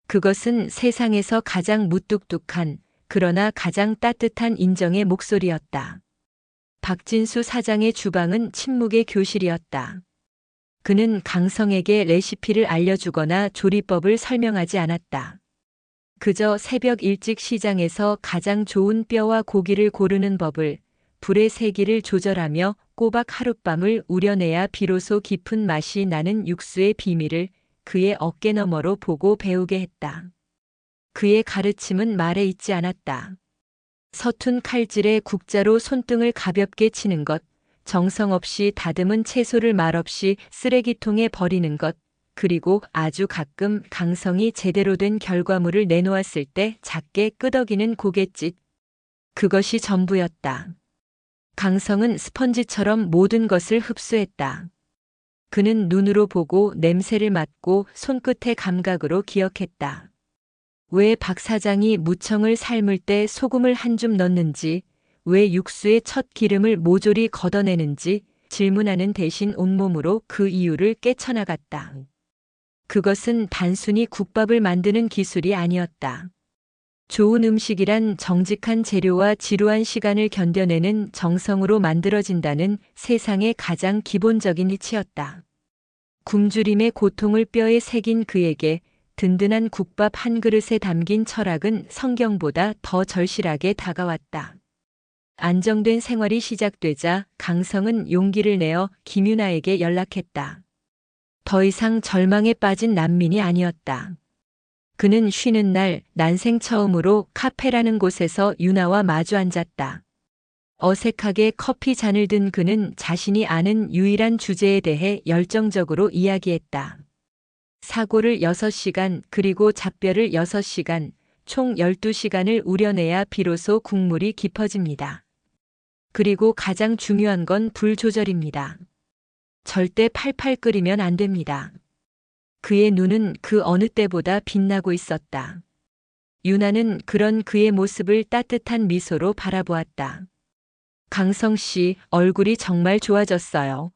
그것은 세상에서 가장 무뚝뚝한, 그러나 가장 따뜻한 인정의 목소리였다. 박진수 사장의 주방은 침묵의 교실이었다. 그는 강성에게 레시피를 알려주거나 조리법을 설명하지 않았다. 그저 새벽 일찍 시장에서 가장 좋은 뼈와 고기를 고르는 법을, 불의 세기를 조절하며 꼬박 하룻밤을 우려내야 비로소 깊은 맛이 나는 육수의 비밀을 그의 어깨너머로 보고 배우게 했다. 그의 가르침은 말에 있지 않았다. 서툰 칼질에 국자로 손등을 가볍게 치는 것, 정성 없이 다듬은 채소를 말없이 쓰레기통에 버리는 것, 그리고 아주 가끔 강성이 제대로 된 결과물을 내놓았을 때 작게 끄덕이는 고갯짓. 그것이 전부였다. 강성은 스펀지처럼 모든 것을 흡수했다. 그는 눈으로 보고 냄새를 맡고 손끝의 감각으로 기억했다. 왜 박 사장이 무청을 삶을 때 소금을 한 줌 넣는지, 왜 육수의 첫 기름을 모조리 걷어내는지 질문하는 대신 온몸으로 그 이유를 깨쳐나갔다. 그것은 단순히 국밥을 만드는 기술이 아니었다. 좋은 음식이란 정직한 재료와 지루한 시간을 견뎌내는 정성으로 만들어진다는 세상의 가장 기본적인 이치였다. 굶주림의 고통을 뼈에 새긴 그에게 든든한 국밥 한 그릇에 담긴 철학은 성경보다 더 절실하게 다가왔다. 안정된 생활이 시작되자 강성은 용기를 내어 김유나에게 연락했다. 더 이상 절망에 빠진 난민이 아니었다. 그는 쉬는 날 난생 처음으로 카페라는 곳에서 유나와 마주 앉았다. 어색하게 커피 잔을 든 그는 자신이 아는 유일한 주제에 대해 열정적으로 이야기했다. 사고를 6시간 그리고 잡별을 6시간, 총 12시간을 우려내야 비로소 국물이 깊어집니다. 그리고 가장 중요한 건 불 조절입니다. 절대 팔팔 끓이면 안 됩니다. 그의 눈은 그 어느 때보다 빛나고 있었다. 유나는 그런 그의 모습을 따뜻한 미소로 바라보았다. 강성 씨, 얼굴이 정말 좋아졌어요.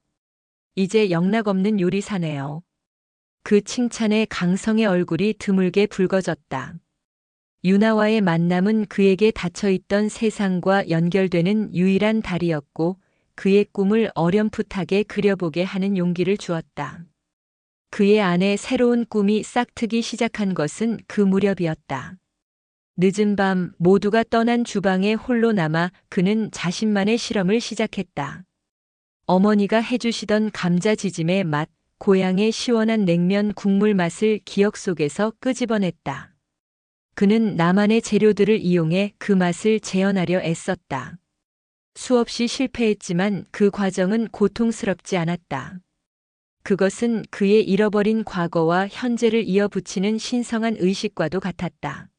이제 영락없는 요리사네요. 그 칭찬에 강성의 얼굴이 드물게 붉어졌다. 유나와의 만남은 그에게 닫혀있던 세상과 연결되는 유일한 다리였고 그의 꿈을 어렴풋하게 그려보게 하는 용기를 주었다. 그의 안에 새로운 꿈이 싹트기 시작한 것은 그 무렵이었다. 늦은 밤 모두가 떠난 주방에 홀로 남아 그는 자신만의 실험을 시작했다. 어머니가 해주시던 감자지짐의 맛, 고향의 시원한 냉면 국물 맛을 기억 속에서 끄집어냈다. 그는 나만의 재료들을 이용해 그 맛을 재현하려 애썼다. 수없이 실패했지만 그 과정은 고통스럽지 않았다. 그것은 그의 잃어버린 과거와 현재를 이어붙이는 신성한 의식과도 같았다.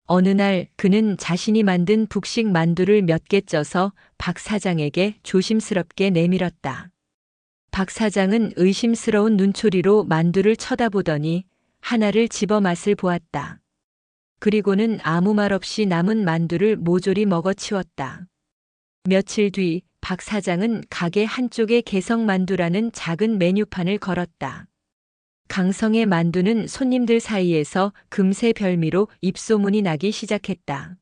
어느 날 그는 자신이 만든 북식 만두를 몇 개 쪄서 박 사장에게 조심스럽게 내밀었다. 박 사장은 의심스러운 눈초리로 만두를 쳐다보더니 하나를 집어 맛을 보았다. 그리고는 아무 말 없이 남은 만두를 모조리 먹어치웠다. 며칠 뒤 박 사장은 가게 한쪽에 개성만두라는 작은 메뉴판을 걸었다. 강성의 만두는 손님들 사이에서 금세 별미로 입소문이 나기 시작했다.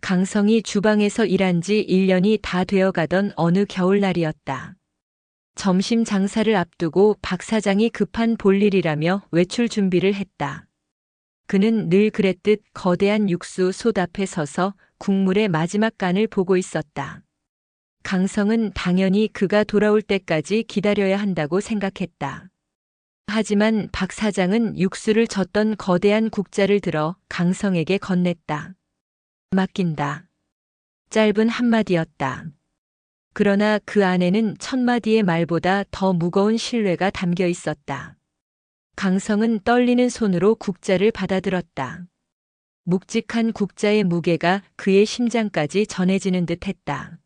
강성이 주방에서 일한 지 1년이 다 되어가던 어느 겨울날이었다. 점심 장사를 앞두고 박 사장이 급한 볼일이라며 외출 준비를 했다. 그는 늘 그랬듯 거대한 육수 솥 앞에 서서 국물의 마지막 간을 보고 있었다. 강성은 당연히 그가 돌아올 때까지 기다려야 한다고 생각했다. 하지만 박 사장은 육수를 젓던 거대한 국자를 들어 강성에게 건넸다. 맡긴다. 짧은 한마디였다. 그러나 그 안에는 1000마디의 말보다 더 무거운 신뢰가 담겨 있었다. 강성은 떨리는 손으로 국자를 받아들었다. 묵직한 국자의 무게가 그의 심장까지 전해지는 듯 했다.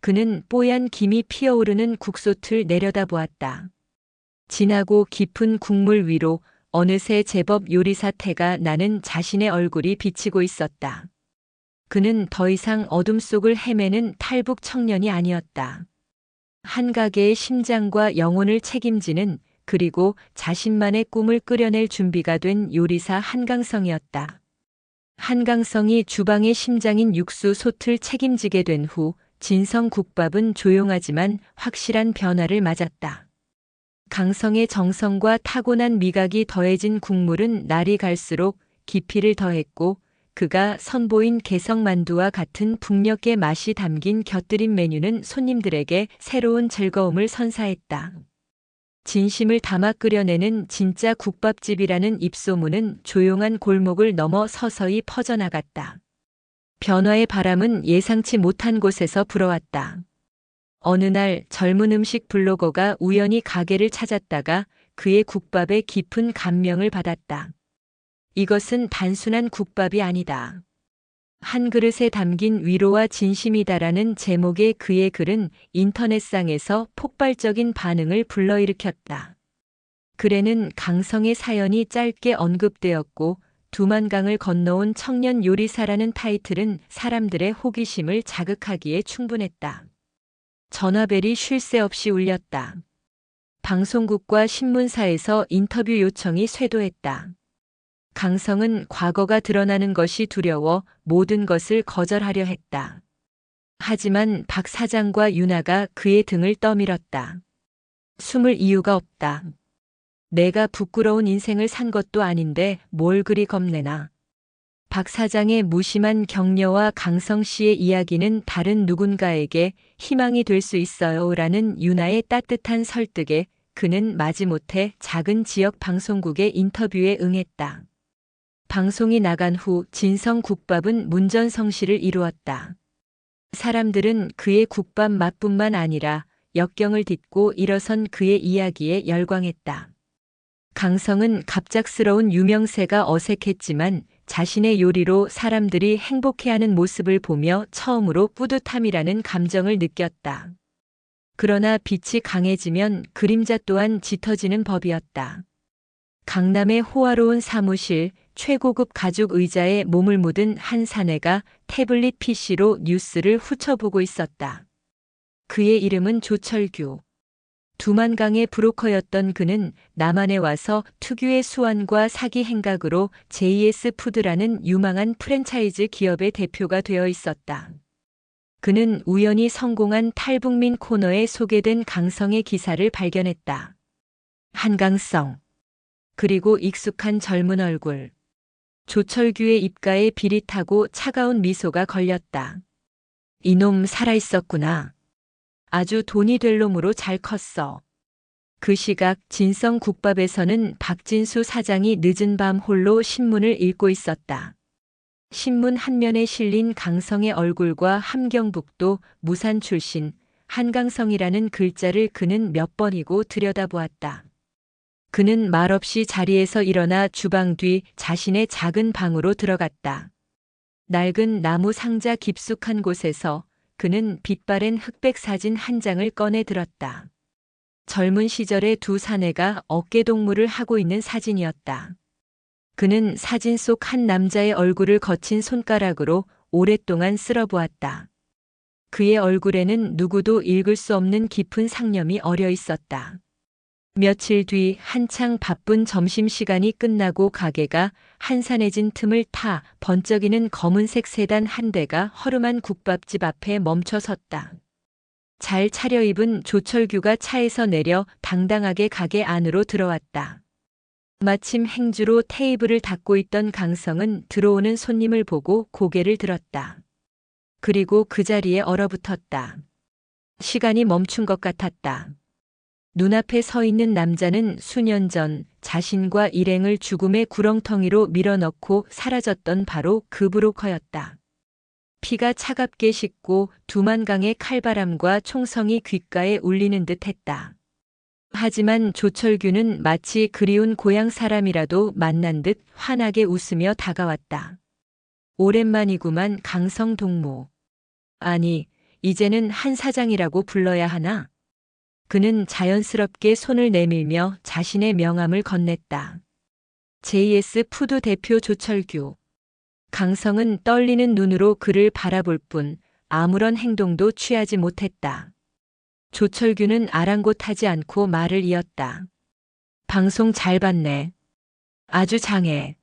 그는 뽀얀 김이 피어오르는 국솥을 내려다보았다. 진하고 깊은 국물 위로 어느새 제법 요리사 태가 나는 자신의 얼굴이 비치고 있었다. 그는 더 이상 어둠 속을 헤매는 탈북 청년이 아니었다. 한 가게의 심장과 영혼을 책임지는, 그리고 자신만의 꿈을 끌어낼 준비가 된 요리사 한강성이었다. 한강성이 주방의 심장인 육수 솥을 책임지게 된 후 진성국밥은 조용하지만 확실한 변화를 맞았다. 강성의 정성과 타고난 미각이 더해진 국물은 날이 갈수록 깊이를 더했고, 그가 선보인 개성만두와 같은 북녘의 맛이 담긴 곁들임 메뉴는 손님들에게 새로운 즐거움을 선사했다. 진심을 담아 끓여내는 진짜 국밥집이라는 입소문은 조용한 골목을 넘어 서서히 퍼져나갔다. 변화의 바람은 예상치 못한 곳에서 불어왔다. 어느 날 젊은 음식 블로거가 우연히 가게를 찾았다가 그의 국밥에 깊은 감명을 받았다. 이것은 단순한 국밥이 아니다. 한 그릇에 담긴 위로와 진심이다라는 제목의 그의 글은 인터넷상에서 폭발적인 반응을 불러일으켰다. 글에는 강성의 사연이 짧게 언급되었고, 두만강을 건너온 청년 요리사라는 타이틀은 사람들의 호기심을 자극하기에 충분했다. 전화벨이 쉴 새 없이 울렸다. 방송국과 신문사에서 인터뷰 요청이 쇄도했다. 강성은 과거가 드러나는 것이 두려워 모든 것을 거절하려 했다. 하지만 박 사장과 유나가 그의 등을 떠밀었다. 숨을 이유가 없다. 내가 부끄러운 인생을 산 것도 아닌데 뭘 그리 겁내나. 박 사장의 무심한 격려와 강성 씨의 이야기는 다른 누군가에게 희망이 될 수 있어요 라는 유나의 따뜻한 설득에 그는 마지못해 작은 지역 방송국의 인터뷰에 응했다. 방송이 나간 후 진성국밥은 문전성시를 이루었다. 사람들은 그의 국밥 맛뿐만 아니라 역경을 딛고 일어선 그의 이야기에 열광했다. 강성은 갑작스러운 유명세가 어색했지만 자신의 요리로 사람들이 행복해하는 모습을 보며 처음으로 뿌듯함이라는 감정을 느꼈다. 그러나 빛이 강해지면 그림자 또한 짙어지는 법이었다. 강남의 호화로운 사무실, 최고급 가죽 의자에 몸을 묻은 한 사내가 태블릿 PC로 뉴스를 훑어보고 있었다. 그의 이름은 조철규. 두만강의 브로커였던 그는 남한에 와서 특유의 수완과 사기 행각으로 JS 푸드라는 유망한 프랜차이즈 기업의 대표가 되어 있었다. 그는 우연히 성공한 탈북민 코너에 소개된 강성의 기사를 발견했다. 한강성. 그리고 익숙한 젊은 얼굴. 조철규의 입가에 비릿하고 차가운 미소가 걸렸다. 이놈 살아있었구나. 아주 돈이 될 놈으로 잘 컸어. 그 시각 진성국밥에서는 박진수 사장이 늦은 밤 홀로 신문을 읽고 있었다. 신문 한 면에 실린 강성의 얼굴과 함경북도 무산 출신 한강성이라는 글자를 그는 몇 번이고 들여다보았다. 그는 말없이 자리에서 일어나 주방 뒤 자신의 작은 방으로 들어갔다. 낡은 나무 상자 깊숙한 곳에서 그는 빛바랜 흑백 사진 한 장을 꺼내 들었다. 젊은 시절의 두 사내가 어깨동무를 하고 있는 사진이었다. 그는 사진 속 한 남자의 얼굴을 거친 손가락으로 오랫동안 쓸어보았다. 그의 얼굴에는 누구도 읽을 수 없는 깊은 상념이 어려 있었다. 며칠 뒤 한창 바쁜 점심시간이 끝나고 가게가 한산해진 틈을 타 번쩍이는 검은색 세단 한 대가 허름한 국밥집 앞에 멈춰 섰다. 잘 차려입은 조철규가 차에서 내려 당당하게 가게 안으로 들어왔다. 마침 행주로 테이블을 닦고 있던 강성은 들어오는 손님을 보고 고개를 들었다. 그리고 그 자리에 얼어붙었다. 시간이 멈춘 것 같았다. 눈앞에 서 있는 남자는 수년 전 자신과 일행을 죽음의 구렁텅이로 밀어넣고 사라졌던 바로 그 브로커였다. 피가 차갑게 식고 두만강의 칼바람과 총성이 귓가에 울리는 듯 했다. 하지만 조철규는 마치 그리운 고향 사람이라도 만난 듯 환하게 웃으며 다가왔다. 오랜만이구만, 강성 동무. 아니, 이제는 한 사장이라고 불러야 하나? 그는 자연스럽게 손을 내밀며 자신의 명함을 건넸다. JS 푸드 대표 조철규. 강성은 떨리는 눈으로 그를 바라볼 뿐 아무런 행동도 취하지 못했다. 조철규는 아랑곳하지 않고 말을 이었다. 방송 잘 봤네. 아주 장해.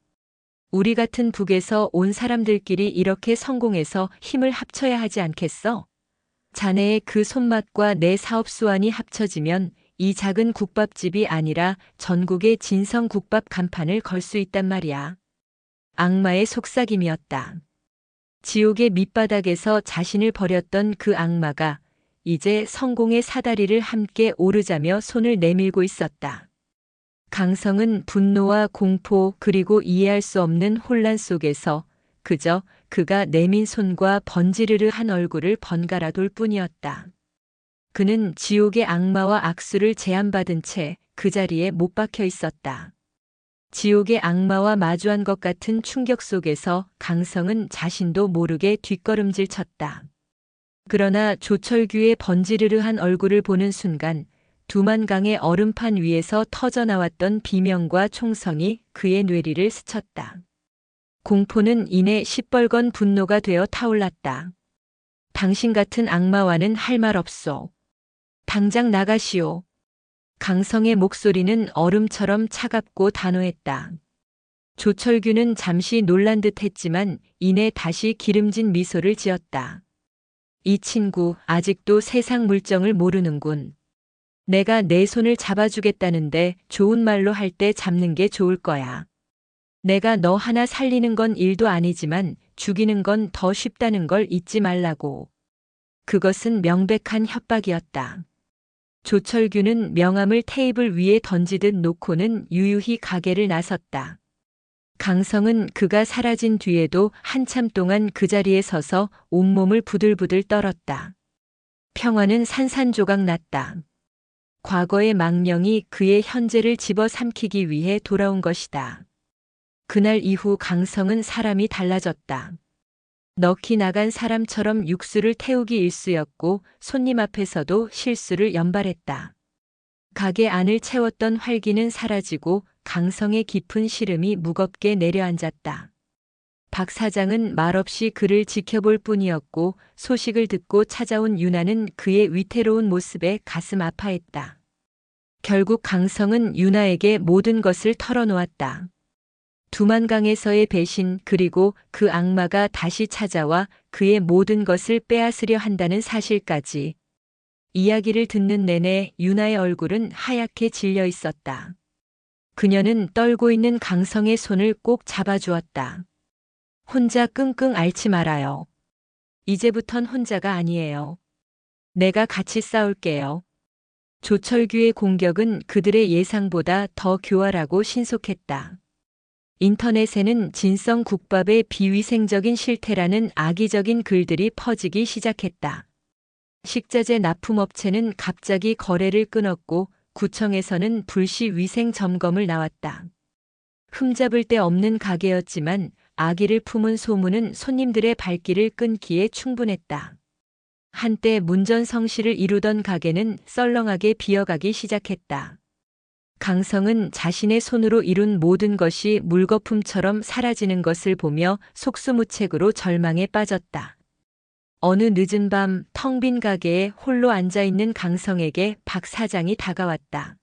우리 같은 북에서 온 사람들끼리 이렇게 성공해서 힘을 합쳐야 하지 않겠어? 자네의 그 손맛과 내 사업 수완이 합쳐지면 이 작은 국밥집이 아니라 전국의 진성 국밥 간판을 걸 수 있단 말이야. 악마의 속삭임이었다. 지옥의 밑바닥에서 자신을 버렸던 그 악마가 이제 성공의 사다리를 함께 오르자며 손을 내밀고 있었다. 강성은 분노와 공포 그리고 이해할 수 없는 혼란 속에서 그저 그가 내민 손과 번지르르한 얼굴을 번갈아 돌 뿐이었다. 그는 지옥의 악마와 악수를 제안받은 채 그 자리에 못 박혀 있었다. 지옥의 악마와 마주한 것 같은 충격 속에서 강성은 자신도 모르게 뒷걸음질 쳤다. 그러나 조철규의 번지르르한 얼굴을 보는 순간 두만강의 얼음판 위에서 터져나왔던 비명과 총성이 그의 뇌리를 스쳤다. 공포는 이내 시뻘건 분노가 되어 타올랐다. 당신 같은 악마와는 할 말 없소. 당장 나가시오. 강성의 목소리는 얼음처럼 차갑고 단호했다. 조철규는 잠시 놀란 듯 했지만 이내 다시 기름진 미소를 지었다. 이 친구 아직도 세상 물정을 모르는군. 내가 내 손을 잡아주겠다는데 좋은 말로 할 때 잡는 게 좋을 거야. 내가 너 하나 살리는 건 일도 아니지만 죽이는 건 더 쉽다는 걸 잊지 말라고. 그것은 명백한 협박이었다. 조철규는 명함을 테이블 위에 던지듯 놓고는 유유히 가게를 나섰다. 강성은 그가 사라진 뒤에도 한참 동안 그 자리에 서서 온몸을 부들부들 떨었다. 평화는 산산조각 났다. 과거의 망령이 그의 현재를 집어삼키기 위해 돌아온 것이다. 그날 이후 강성은 사람이 달라졌다. 넋이 나간 사람처럼 육수를 태우기 일쑤였고 손님 앞에서도 실수를 연발했다. 가게 안을 채웠던 활기는 사라지고 강성의 깊은 시름이 무겁게 내려앉았다. 박 사장은 말없이 그를 지켜볼 뿐이었고 소식을 듣고 찾아온 유나는 그의 위태로운 모습에 가슴 아파했다. 결국 강성은 유나에게 모든 것을 털어놓았다. 두만강에서의 배신 그리고 그 악마가 다시 찾아와 그의 모든 것을 빼앗으려 한다는 사실까지. 이야기를 듣는 내내 유나의 얼굴은 하얗게 질려 있었다. 그녀는 떨고 있는 강성의 손을 꼭 잡아주었다. 혼자 끙끙 앓지 말아요. 이제부턴 혼자가 아니에요. 내가 같이 싸울게요. 조철규의 공격은 그들의 예상보다 더 교활하고 신속했다. 인터넷에는 진성 국밥의 비위생적인 실태라는 악의적인 글들이 퍼지기 시작했다. 식자재 납품업체는 갑자기 거래를 끊었고 구청에서는 불시 위생 점검을 나왔다. 흠잡을 데 없는 가게였지만 악의를 품은 소문은 손님들의 발길을 끊기에 충분했다. 한때 문전성시를 이루던 가게는 썰렁하게 비어가기 시작했다. 강성은 자신의 손으로 이룬 모든 것이 물거품처럼 사라지는 것을 보며 속수무책으로 절망에 빠졌다. 어느 늦은 밤 텅 빈 가게에 홀로 앉아있는 강성에게 박 사장이 다가왔다.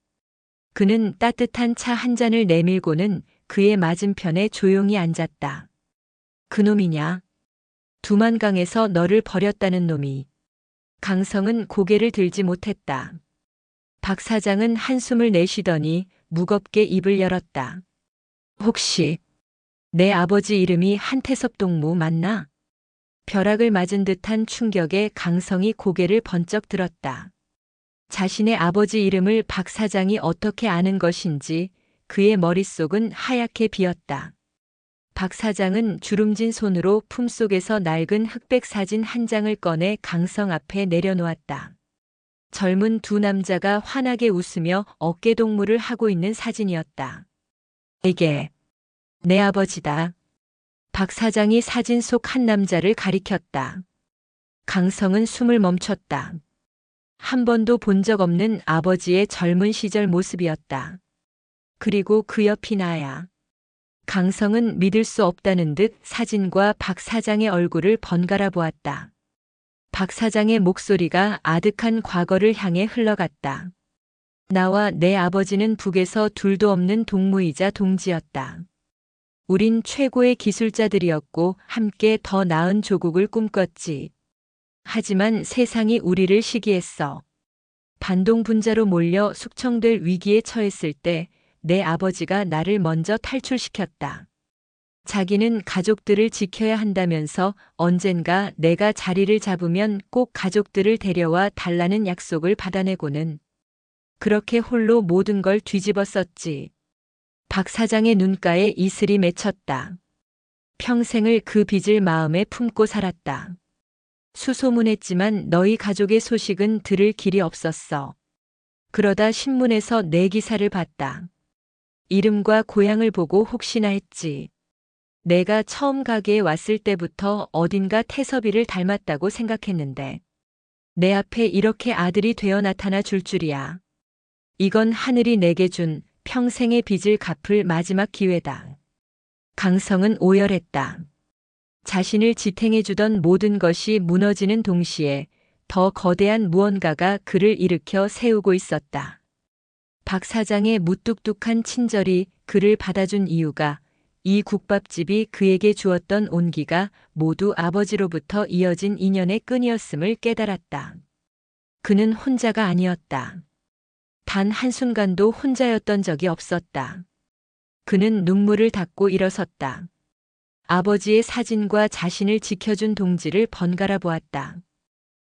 그는 따뜻한 차 한 잔을 내밀고는 그의 맞은편에 조용히 앉았다. 그놈이냐? 두만강에서 너를 버렸다는 놈이. 강성은 고개를 들지 못했다. 박 사장은 한숨을 내쉬더니 무겁게 입을 열었다. 혹시 내 아버지 이름이 한태섭 동무 맞나? 벼락을 맞은 듯한 충격에 강성이 고개를 번쩍 들었다. 자신의 아버지 이름을 박 사장이 어떻게 아는 것인지 그의 머릿속은 하얗게 비었다. 박 사장은 주름진 손으로 품속에서 낡은 흑백 사진 한 장을 꺼내 강성 앞에 내려놓았다. 젊은 두 남자가 환하게 웃으며 어깨동무를 하고 있는 사진이었다. 이게 내 아버지다. 박 사장이 사진 속 한 남자를 가리켰다. 강성은 숨을 멈췄다. 한 번도 본 적 없는 아버지의 젊은 시절 모습이었다. 그리고 그 옆이 나야. 강성은 믿을 수 없다는 듯 사진과 박 사장의 얼굴을 번갈아 보았다. 박 사장의 목소리가 아득한 과거를 향해 흘러갔다. 나와 내 아버지는 북에서 둘도 없는 동무이자 동지였다. 우린 최고의 기술자들이었고 함께 더 나은 조국을 꿈꿨지. 하지만 세상이 우리를 시기했어. 반동 분자로 몰려 숙청될 위기에 처했을 때 내 아버지가 나를 먼저 탈출시켰다. 자기는 가족들을 지켜야 한다면서 언젠가 내가 자리를 잡으면 꼭 가족들을 데려와 달라는 약속을 받아내고는 그렇게 홀로 모든 걸 뒤집었었지. 박 사장의 눈가에 이슬이 맺혔다. 평생을 그 빚을 마음에 품고 살았다. 수소문했지만 너희 가족의 소식은 들을 길이 없었어. 그러다 신문에서 내 기사를 봤다. 이름과 고향을 보고 혹시나 했지. 내가 처음 가게에 왔을 때부터 어딘가 태섭이를 닮았다고 생각했는데 내 앞에 이렇게 아들이 되어 나타나 줄 줄이야. 이건 하늘이 내게 준 평생의 빚을 갚을 마지막 기회다. 강성은 오열했다. 자신을 지탱해주던 모든 것이 무너지는 동시에 더 거대한 무언가가 그를 일으켜 세우고 있었다. 박 사장의 무뚝뚝한 친절이 그를 받아준 이유가 이 국밥집이 그에게 주었던 온기가 모두 아버지로부터 이어진 인연의 끈이었음을 깨달았다. 그는 혼자가 아니었다. 단 한순간도 혼자였던 적이 없었다. 그는 눈물을 닦고 일어섰다. 아버지의 사진과 자신을 지켜준 동지를 번갈아 보았다.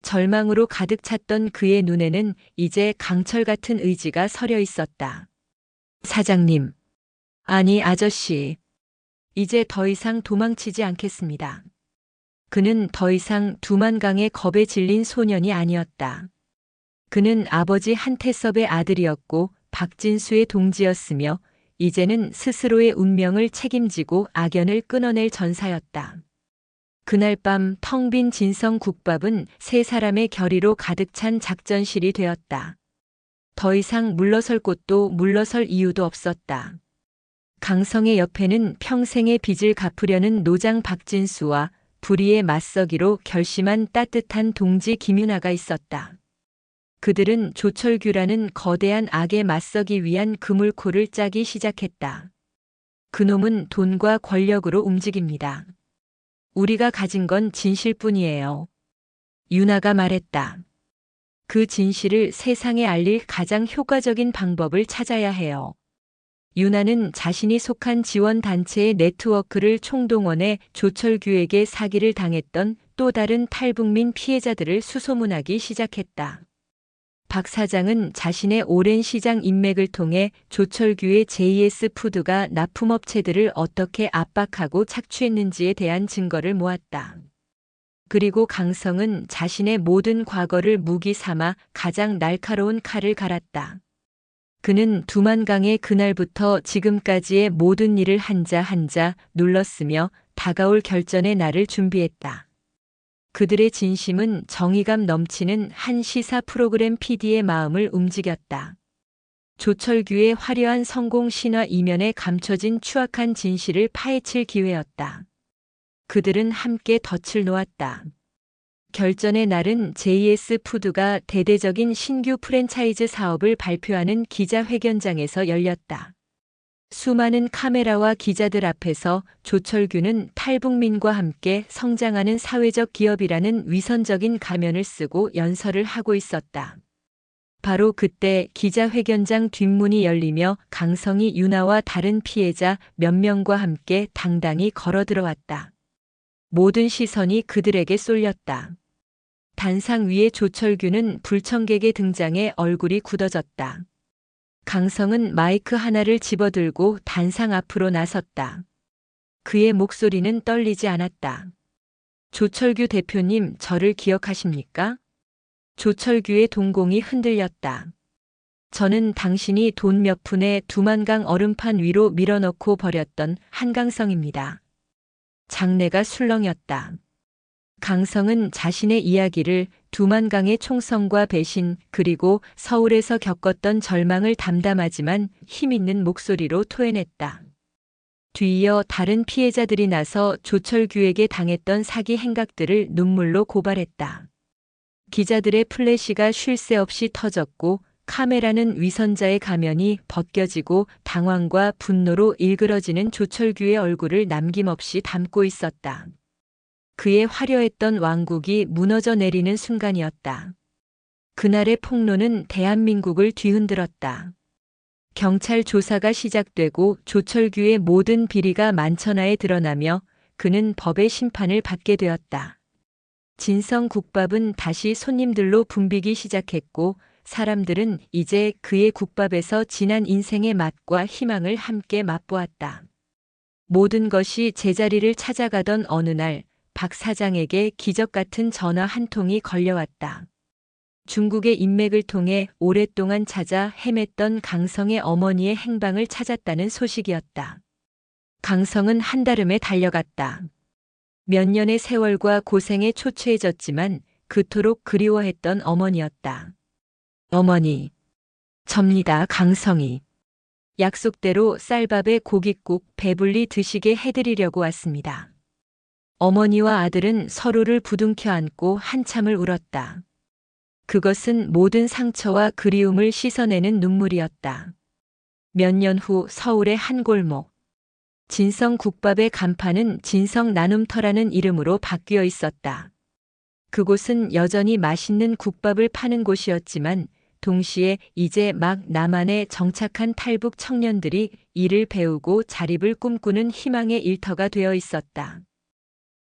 절망으로 가득 찼던 그의 눈에는 이제 강철 같은 의지가 서려 있었다. 사장님. 아니, 아저씨. 이제 더 이상 도망치지 않겠습니다. 그는 더 이상 두만강의 겁에 질린 소년이 아니었다. 그는 아버지 한태섭의 아들이었고 박진수의 동지였으며 이제는 스스로의 운명을 책임지고 악연을 끊어낼 전사였다. 그날 밤 텅 빈 진성 국밥은 세 사람의 결의로 가득 찬 작전실이 되었다. 더 이상 물러설 곳도 물러설 이유도 없었다. 강성의 옆에는 평생의 빚을 갚으려는 노장 박진수와 불의에 맞서기로 결심한 따뜻한 동지 김윤아가 있었다. 그들은 조철규라는 거대한 악에 맞서기 위한 그물코를 짜기 시작했다. 그놈은 돈과 권력으로 움직입니다. 우리가 가진 건 진실뿐이에요. 윤아가 말했다. 그 진실을 세상에 알릴 가장 효과적인 방법을 찾아야 해요. 윤아는 자신이 속한 지원단체의 네트워크를 총동원해 조철규에게 사기를 당했던 또 다른 탈북민 피해자들을 수소문하기 시작했다. 박 사장은 자신의 오랜 시장 인맥을 통해 조철규의 JS푸드가 납품업체들을 어떻게 압박하고 착취했는지에 대한 증거를 모았다. 그리고 강성은 자신의 모든 과거를 무기 삼아 가장 날카로운 칼을 갈았다. 그는 두만강의 그날부터 지금까지의 모든 일을 한자 한자 눌렀으며 다가올 결전의 날을 준비했다. 그들의 진심은 정의감 넘치는 한 시사 프로그램 PD의 마음을 움직였다. 조철규의 화려한 성공 신화 이면에 감춰진 추악한 진실을 파헤칠 기회였다. 그들은 함께 덫을 놓았다. 결전의 날은 JS푸드가 대대적인 신규 프랜차이즈 사업을 발표하는 기자회견장에서 열렸다. 수많은 카메라와 기자들 앞에서 조철규는 탈북민과 함께 성장하는 사회적 기업이라는 위선적인 가면을 쓰고 연설을 하고 있었다. 바로 그때 기자회견장 뒷문이 열리며 강성이 윤아와 다른 피해자 몇 명과 함께 당당히 걸어 들어왔다. 모든 시선이 그들에게 쏠렸다. 단상 위에 조철규는 불청객의 등장에 얼굴이 굳어졌다. 강성은 마이크 하나를 집어들고 단상 앞으로 나섰다. 그의 목소리는 떨리지 않았다. 조철규 대표님, 저를 기억하십니까? 조철규의 동공이 흔들렸다. 저는 당신이 돈 몇 푼에 두만강 얼음판 위로 밀어넣고 버렸던 한강성입니다. 장내가 술렁였다. 강성은 자신의 이야기를 두만강의 총성과 배신 그리고 서울에서 겪었던 절망을 담담하지만 힘있는 목소리로 토해냈다. 뒤이어 다른 피해자들이 나서 조철규에게 당했던 사기 행각들을 눈물로 고발했다. 기자들의 플래시가 쉴 새 없이 터졌고 카메라는 위선자의 가면이 벗겨지고 당황과 분노로 일그러지는 조철규의 얼굴을 남김없이 담고 있었다. 그의 화려했던 왕국이 무너져 내리는 순간이었다. 그날의 폭로는 대한민국을 뒤흔들었다. 경찰 조사가 시작되고 조철규의 모든 비리가 만천하에 드러나며 그는 법의 심판을 받게 되었다. 진성국밥은 다시 손님들로 붐비기 시작했고 사람들은 이제 그의 국밥에서 진한 인생의 맛과 희망을 함께 맛보았다. 모든 것이 제자리를 찾아가던 어느 날 박 사장에게 기적 같은 전화 한 통이 걸려왔다. 중국의 인맥을 통해 오랫동안 찾아 헤맸던 강성의 어머니의 행방을 찾았다는 소식이었다. 강성은 한달음에 달려갔다. 몇 년의 세월과 고생에 초췌해졌지만 그토록 그리워했던 어머니였다. 어머니, 접니다 강성이. 약속대로 쌀밥에 고깃국 배불리 드시게 해드리려고 왔습니다. 어머니와 아들은 서로를 부둥켜 안고 한참을 울었다. 그것은 모든 상처와 그리움을 씻어내는 눈물이었다. 몇 년 후 서울의 한 골목. 진성국밥의 간판은 진성나눔터라는 이름으로 바뀌어 있었다. 그곳은 여전히 맛있는 국밥을 파는 곳이었지만 동시에 이제 막 남한에 정착한 탈북 청년들이 일을 배우고 자립을 꿈꾸는 희망의 일터가 되어 있었다.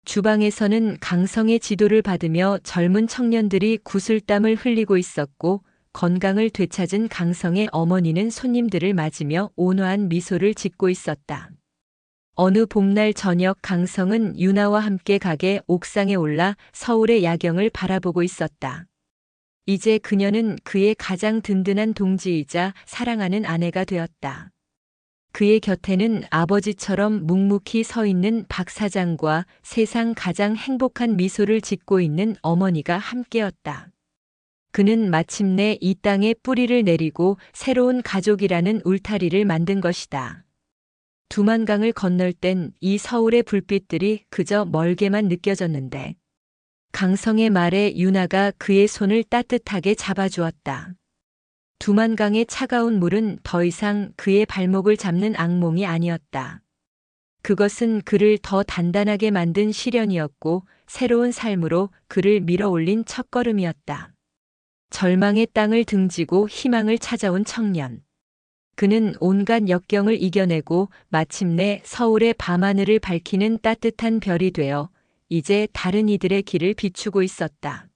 주방에서는 강성의 지도를 받으며 젊은 청년들이 구슬땀을 흘리고 있었고 건강을 되찾은 강성의 어머니는 손님들을 맞으며 온화한 미소를 짓고 있었다. 어느 봄날 저녁 강성은 유나와 함께 가게 옥상에 올라 서울의 야경을 바라보고 있었다. 이제 그녀는 그의 가장 든든한 동지이자 사랑하는 아내가 되었다. 그의 곁에는 아버지처럼 묵묵히 서 있는 박 사장과 세상 가장 행복한 미소를 짓고 있는 어머니가 함께였다. 그는 마침내 이 땅에 뿌리를 내리고 새로운 가족이라는 울타리를 만든 것이다. 두만강을 건널 땐 이 서울의 불빛들이 그저 멀게만 느껴졌는데 강성의 말에 유나가 그의 손을 따뜻하게 잡아주었다. 두만강의 차가운 물은 더 이상 그의 발목을 잡는 악몽이 아니었다. 그것은 그를 더 단단하게 만든 시련이었고 새로운 삶으로 그를 밀어올린 첫걸음이었다. 절망의 땅을 등지고 희망을 찾아온 청년. 그는 온갖 역경을 이겨내고 마침내 서울의 밤하늘을 밝히는 따뜻한 별이 되어 이제 다른 이들의 길을 비추고 있었다.